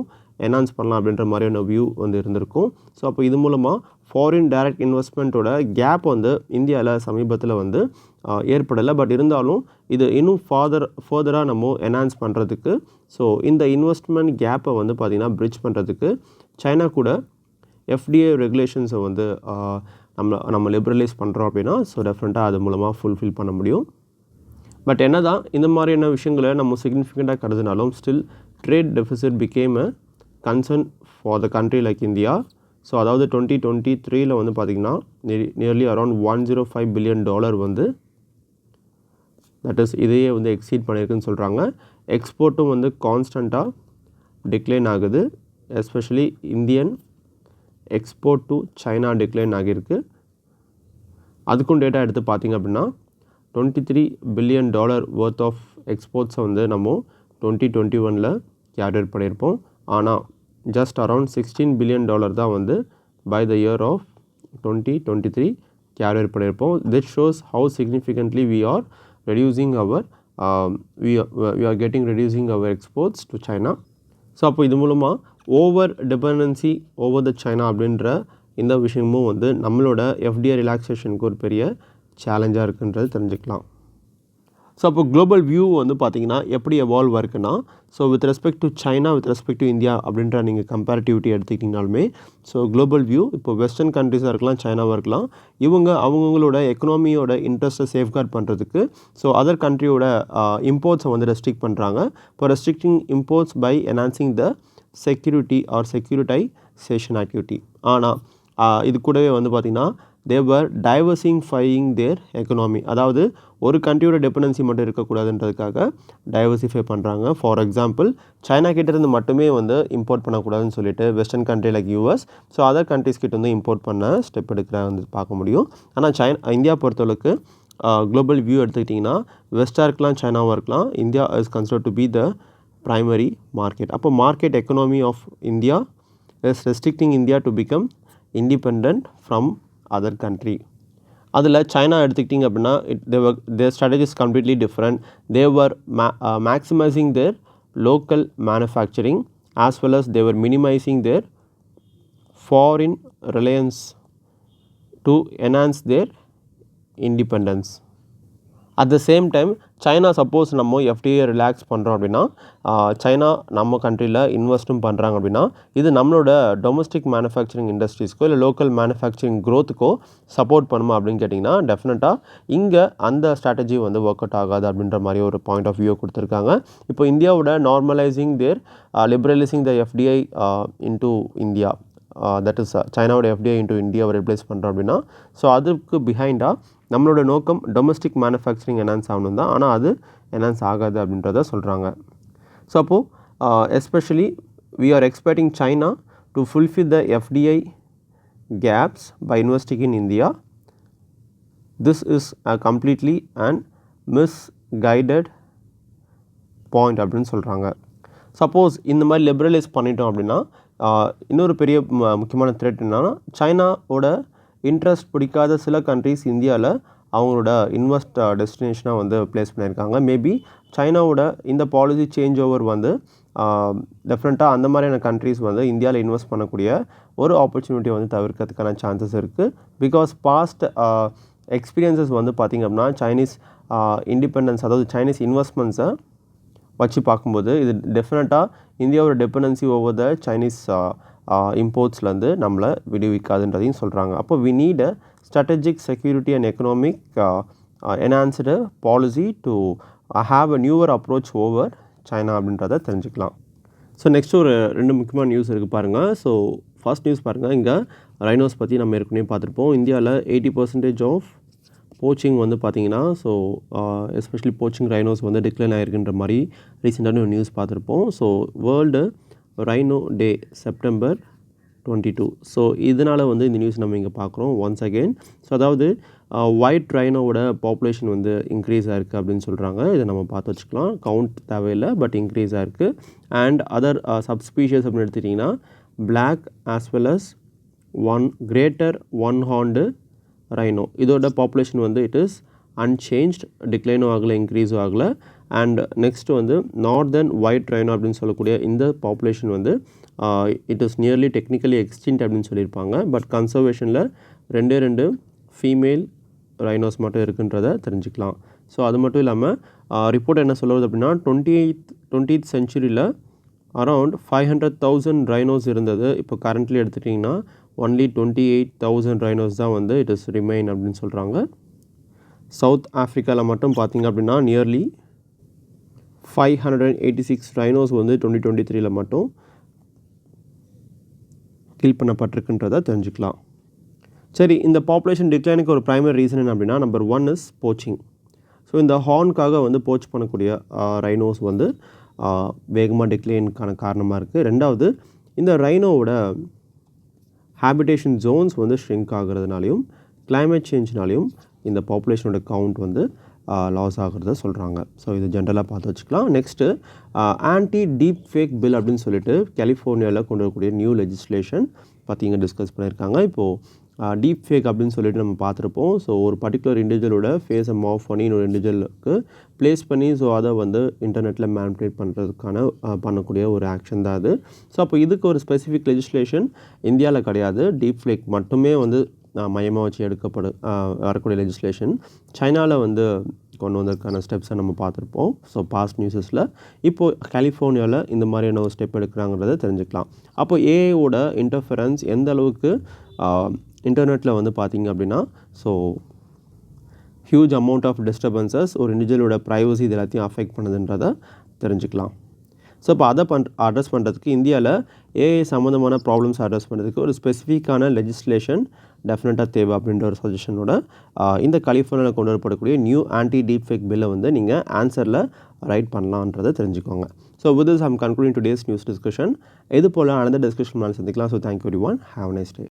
என்ஹான்ஸ் பண்ணலாம் அப்படின்ற மாதிரியான வியூ வந்து இருந்திருக்கும். ஸோ அப்போ இது மூலமாக ஃபாரின் டைரக்ட் இன்வெஸ்ட்மெண்ட்டோட கேப் வந்து இந்தியாவில் சமீபத்தில் வந்து ஏற்படலை. பட் இருந்தாலும் இது இன்னும் ஃபர்தராக நம்ம என்ஹான்ஸ் பண்ணுறதுக்கு ஸோ இந்த இன்வெஸ்ட்மெண்ட் கேப்பை வந்து பார்த்திங்கன்னா பிரிட்ஜ் பண்ணுறதுக்கு சைனா கூட FDI ரெகுலேஷன்ஸை வந்து நம்ம லிபரலைஸ் பண்ணுறோம் அப்படின்னா ஸோ டெஃபினட்டாக அது மூலமாக ஃபுல்ஃபில் பண்ண முடியும். பட் என்ன தான் இந்த மாதிரியான விஷயங்களை நம்ம சிக்னிஃபிகண்ட்டாக கருதுனாலும் still trade deficit became a concern for the country like India. So அதாவது 2023 வந்து பார்த்திங்கன்னா நியர்லி அரௌண்ட் $105 பில்லியன் வந்து தட் இஸ் இதையே வந்து எக்ஸீட் பண்ணியிருக்குன்னு சொல்கிறாங்க. எக்ஸ்போர்ட்டும் வந்து கான்ஸ்டண்ட்டாக டிக்ளைன் ஆகுது. Especially Indian export to China decline ஆகியிருக்கு. அதுக்கும் டேட்டா எடுத்து பார்த்திங்க அப்படின்னா $23 பில்லியன் ஒர்த் ஆஃப் எக்ஸ்போர்ட்ஸை வந்து நம்ம 2021 கேரியர் பண்ணியிருப்போம். ஆனால் ஜஸ்ட் அரவுண்ட் $16 பில்லியன் தான் வந்து பை த இயர் ஆஃப் 2023 கேரியர் பண்ணியிருப்போம். This shows how significantly we are reducing our exports to China. So அப்போ இது மூலமாக over dependency over the China அப்படின்ற இந்த விஷயமும் வந்து நம்மளோட FDI ரிலாக்ஸேஷனுக்கு ஒரு பெரிய சேலஞ்சாக இருக்குன்றது தெரிஞ்சுக்கலாம். ஸோ அப்போ குளோபல் வியூ வந்து பார்த்திங்கன்னா எப்படி எவால்வ் இருக்குன்னா, so with respect to China, with respect to India அப்படின்ற நீங்கள் கம்பேரிட்டிவிட்டி எடுத்துக்கிட்டிங்கனாலுமே, ஸோ குளோபல் வியூ இப்போ வெஸ்டர்ன் கண்ட்ரிஸாக இருக்கலாம், சைனாவாக இருக்கலாம், இவங்க அவங்கவுங்களோட எக்கனாமியோட இன்ட்ரெஸ்ட்டை சேஃப்கார்ட் பண்ணுறதுக்கு ஸோ அதர் கண்ட்ரியோட இம்போர்ட்ஸை வந்து ரெஸ்ட்ரிக்ட் பண்ணுறாங்க. இப்போ restricting imports by enhancing the security or securitisation activity. ஆனால் இது கூடவே வந்து பார்த்திங்கன்னா தேவர் டைவர்சிஃபையிங் தேர் எக்கனாமி, அதாவது ஒரு கண்ட்ரியோட டிபெண்டன்சி மட்டும் இருக்கக்கூடாதுன்றதுக்காக டைவர்சிஃபை பண்ணுறாங்க. ஃபார் எக்ஸாம்பிள் சைனா கிட்டேருந்து மட்டுமே வந்து இம்போர்ட் பண்ணக்கூடாதுன்னு சொல்லிட்டு western country like US so other countries கிட்ட வந்து இம்போர்ட் பண்ண ஸ்டெப் எடுக்கிற வந்து பார்க்க முடியும். ஆனால் இந்தியா பொறுத்தளவுக்கு குளோபல் வியூ எடுத்துக்கிட்டிங்கன்னா வெஸ்ட்டாக இருக்கலாம், சைனாவாக இருக்கலாம், India is considered to be the primary market. அப்போ market economy of India is restricting India to become independent from other country. அதில் சைனா எடுத்துக்கிட்டிங்க அப்படின்னா their strategy is completely different. They are maximising their local manufacturing as well as they are minimising their foreign reliance to enhance their independence. At the same time China suppose நம்ம FTA relax பண்ணுறோம் அப்படின்னா China நம்ம கண்ட்ரியில் இன்வெஸ்ட்டும் பண்ணுறாங்க அப்படின்னா இது நம்மளோட domestic manufacturing இண்டஸ்ட்ரீஸ்க்கோ இல்லை லோக்கல் மேனுஃபேக்சரிங் க்ரோத்துக்கோ சப்போர்ட் பண்ணுமா அப்படின்னு கேட்டிங்கன்னா டெஃபினட்டாக இங்கே அந்த ஸ்ட்ராட்டஜி வந்து ஒர்க் அவுட் ஆகாது அப்படின்ற மாதிரி ஒரு பாயிண்ட் ஆஃப் வியூ கொடுத்துருக்காங்க. இப்போ இந்தியாவோட normalising their liberalising the FDI into India, that is சைனாவோட எஃப்டிஐ இன்டு இந்தியாவை ரிப்ளேஸ் பண்ணுறோம் அப்படின்னா ஸோ அதுக்கு பிஹைண்டாக நம்மளோட நோக்கம் டொமஸ்டிக் மேனுஃபேக்சரிங் என்ஹான்ஸ் ஆகணும் தான், ஆனால் அது என்ஹான்ஸ் ஆகாது அப்படின்றத சொல்கிறாங்க. ஸோ அப்போது especially we are expecting China to fulfil the FDI gaps by investing in India. This is a completely and misguided point அப்படின்னு சொல்கிறாங்க. சப்போஸ் இந்த மாதிரி லிபரலைஸ் பண்ணிட்டோம் அப்படின்னா இன்னொரு பெரிய முக்கியமான த்ரெட் என்னன்னா சைனாவோட இன்ட்ரெஸ்ட் பிடிக்காத சில கண்ட்ரிஸ் இந்தியாவில் அவங்களோட இன்வெஸ்ட் டெஸ்டினேஷனாக வந்து ப்ளேஸ் பண்ணியிருக்காங்க. மேபி சைனாவோட இந்த பாலிசி சேஞ்ச் ஓவர் வந்து டெஃபினட்டாக அந்த மாதிரியான கண்ட்ரிஸ் வந்து இந்தியாவில் இன்வெஸ்ட் பண்ணக்கூடிய ஒரு ஆப்பர்ச்சுனிட்டியை வந்து தவிர்க்கிறதுக்கான சான்சஸ் இருக்குது. பிகாஸ் பாஸ்ட் எக்ஸ்பீரியன்சஸ் வந்து பார்த்திங்க அப்படின்னா சைனீஸ் இண்டிபெண்டன்ஸ், அதாவது சைனீஸ் இன்வெஸ்ட்மெண்ட்ஸை வச்சு பார்க்கும்போது இது டெஃபினட்டாக இந்தியாவோட டிபெண்டன்சி ஓவர் த சைனீஸ் இம்போர்ட்ஸ்லேருந்து நம்மளை விடுவிக்காதுன்றதையும் சொல்கிறாங்க. அப்போ we need a strategic security and economic enhanced policy to have a newer approach over China அப்படின்றத தெரிஞ்சுக்கலாம். ஸோ நெக்ஸ்ட் ஒரு 2 முக்கியமான நியூஸ் இருக்குது பாருங்கள். ஸோ ஃபர்ஸ்ட் நியூஸ் பாருங்கள், இங்கே ரைனோஸ் பற்றி நம்ம ஏற்கனவே பார்த்துருப்போம். இந்தியாவில் 80% ஆஃப் போச்சிங் வந்து பார்த்திங்கன்னா ஸோ எஸ்பெஷலி போச்சிங் ரைனோஸ் வந்து டிக்ளைன் ஆகிருக்குன்ற மாதிரி ரீசெண்டான ஒரு நியூஸ் பார்த்துருப்போம். So world rhino day September 22. So இதனால் வந்து இந்த நியூஸ் நம்ம இங்கே பார்க்குறோம் ஒன்ஸ் அகெயின். ஸோ அதாவது ஒயிட் ரைனோவோட பாப்புலேஷன் வந்து இன்க்ரீஸ் ஆகிருக்கு அப்படின்னு சொல்கிறாங்க. இதை நம்ம பார்த்து வச்சுக்கலாம், கவுண்ட் தேவையில்லை, பட் இன்க்ரீஸ் ஆகிருக்கு. அண்ட் அதர் சப்ஸ்பீஷியஸ் அப்படின்னு எடுத்துக்கிட்டிங்கன்னா black as well as greater one horned rhino, இதோட பாப்புலேஷன் வந்து இட் இஸ் அன்சேஞ்ச்ட், டிக்ளைனும் ஆகலை, இன்க்ரீஸும் ஆகலை. அண்ட் நெக்ஸ்ட் வந்து நார்தர்ன் ஒயிட் ரைனோ அப்படின்னு சொல்லக்கூடிய இந்த பாப்புலேஷன் வந்து it is nearly technically extinct அப்படின்னு சொல்லியிருப்பாங்க. பட் கன்சர்வேஷனில் 2 ஃபீமேல் ரைனோஸ் மட்டும் இருக்குன்றதை தெரிஞ்சுக்கலாம். ஸோ அது மட்டும் இல்லாமல் ரிப்போர்ட் என்ன சொல்லுவது அப்படின்னா 20th சென்ச்சுரியில் அரவுண்ட் 500,000 ரைனோஸ் இருந்தது. இப்போ கரண்ட்லி எடுத்துட்டிங்கன்னா ஒன்லி 28,000 ரைனோஸ் தான் வந்து இட் இஸ் ரிமைன் அப்படின்னு சொல்கிறாங்க. சவுத் ஆஃப்ரிக்காவில் மட்டும் பார்த்திங்க அப்படின்னா நியர்லி 586 ரைனோஸ் வந்து 2023 மட்டும் கில் பண்ணப்பட்டிருக்குன்றதை தெரிஞ்சுக்கலாம். சரி, இந்த பாப்புலேஷன் டிக்ளைனுக்கு ஒரு ப்ரைமரி ரீசன் என்ன அப்படின்னா நம்பர் 1 இஸ் போச்சிங். ஸோ இந்த ஹார்னுக்காக வந்து போச் பண்ணக்கூடிய ரைனோஸ் வந்து வேகமாக டிக்ளைனுக்கான காரணமாக இருக்குது. ரெண்டாவது, இந்த ரைனோவோட ஹேபிடேஷன் ஜோன்ஸ் வந்து ஷ்ரிங்க் ஆகிறதுனாலையும் கிளைமேட் சேஞ்ச்னாலையும் இந்த பாப்புலேஷனோட கவுண்ட் வந்து லாஸ் ஆகிறத சொல்கிறாங்க. ஸோ இது ஜென்ரலாக பார்த்து வச்சுக்கலாம். Next anti deep fake bill அப்படின்னு சொல்லிட்டு கலிஃபோர்னியாவில் கொண்டு வரக்கூடிய நியூ லெஜிஸ்லேஷன் பற்றி இங்கே டிஸ்கஸ் பண்ணியிருக்காங்க. இப்போது டீப் ஃபேக் அப்படின்னு சொல்லிட்டு நம்ம பார்த்துருப்போம். ஸோ ஒரு பர்டிகுலர் இண்டிவிஜுவலோட ஃபேஸை மாஃப் பண்ணி இன்னொரு இண்டிவிஜுவலுக்கு ப்ளேஸ் பண்ணி ஸோ அதை வந்து இன்டர்நெட்டில் மேனிபுலேட் பண்ணுறதுக்கான பண்ணக்கூடிய ஒரு ஆக்ஷன் தான் அது. ஸோ அப்போ இதுக்கு ஒரு ஸ்பெசிஃபிக் லெஜிஸ்லேஷன் இந்தியாவில் கிடையாது. டீப் ஃபேக் மட்டுமே வந்து மையமாக வச்சு வரக்கூடிய லெஜிஸ்லேஷன் சைனாவில் வந்து கொண்டு வந்ததுக்கான ஸ்டெப்ஸை நம்ம பார்த்துருப்போம். ஸோ பாஸ்ட் நியூஸஸில் இப்போது கலிஃபோர்னியாவில் இந்த மாதிரியான ஒரு ஸ்டெப் எடுக்கிறாங்கிறத தெரிஞ்சுக்கலாம். அப்போ ஏஐயோட இன்டர்ஃபரன்ஸ் எந்த அளவுக்கு இன்டர்நெட்டில் வந்து பார்த்திங்க அப்படின்னா so huge amount of disturbances ஒரு இண்டிவிஜுவலோட ப்ரைவசி இது எல்லாத்தையும் அஃபெக்ட் பண்ணுதுன்றதை தெரிஞ்சுக்கலாம். ஸோ இப்போ அதை அட்ரஸ் பண்ணுறதுக்கு இந்தியாவில் ஏஐ சம்மந்தமான ப்ராப்ளம்ஸ் அட்ரஸ் பண்ணுறதுக்கு ஒரு ஸ்பெசிஃபிக்கான லெஜிஸ்லேஷன் டெஃபினட்டாக தேவை அப்படின்ற ஒரு சஜஷனோட இந்த கலிஃபோர்னியாவில் கொண்டு வரப்படக்கூடிய நியூ ஆன்டி டீப் ஃபேக் பில்லை வந்து நீங்கள் ஆன்சரில் ரைட் பண்ணலான்றதை தெரிஞ்சுக்கோங்க. So with this I'm concluding today's news discussion. இது போல் அனதர் டிஸ்கஷன் சந்திக்கலாம். So thank you everyone. Have a nice day.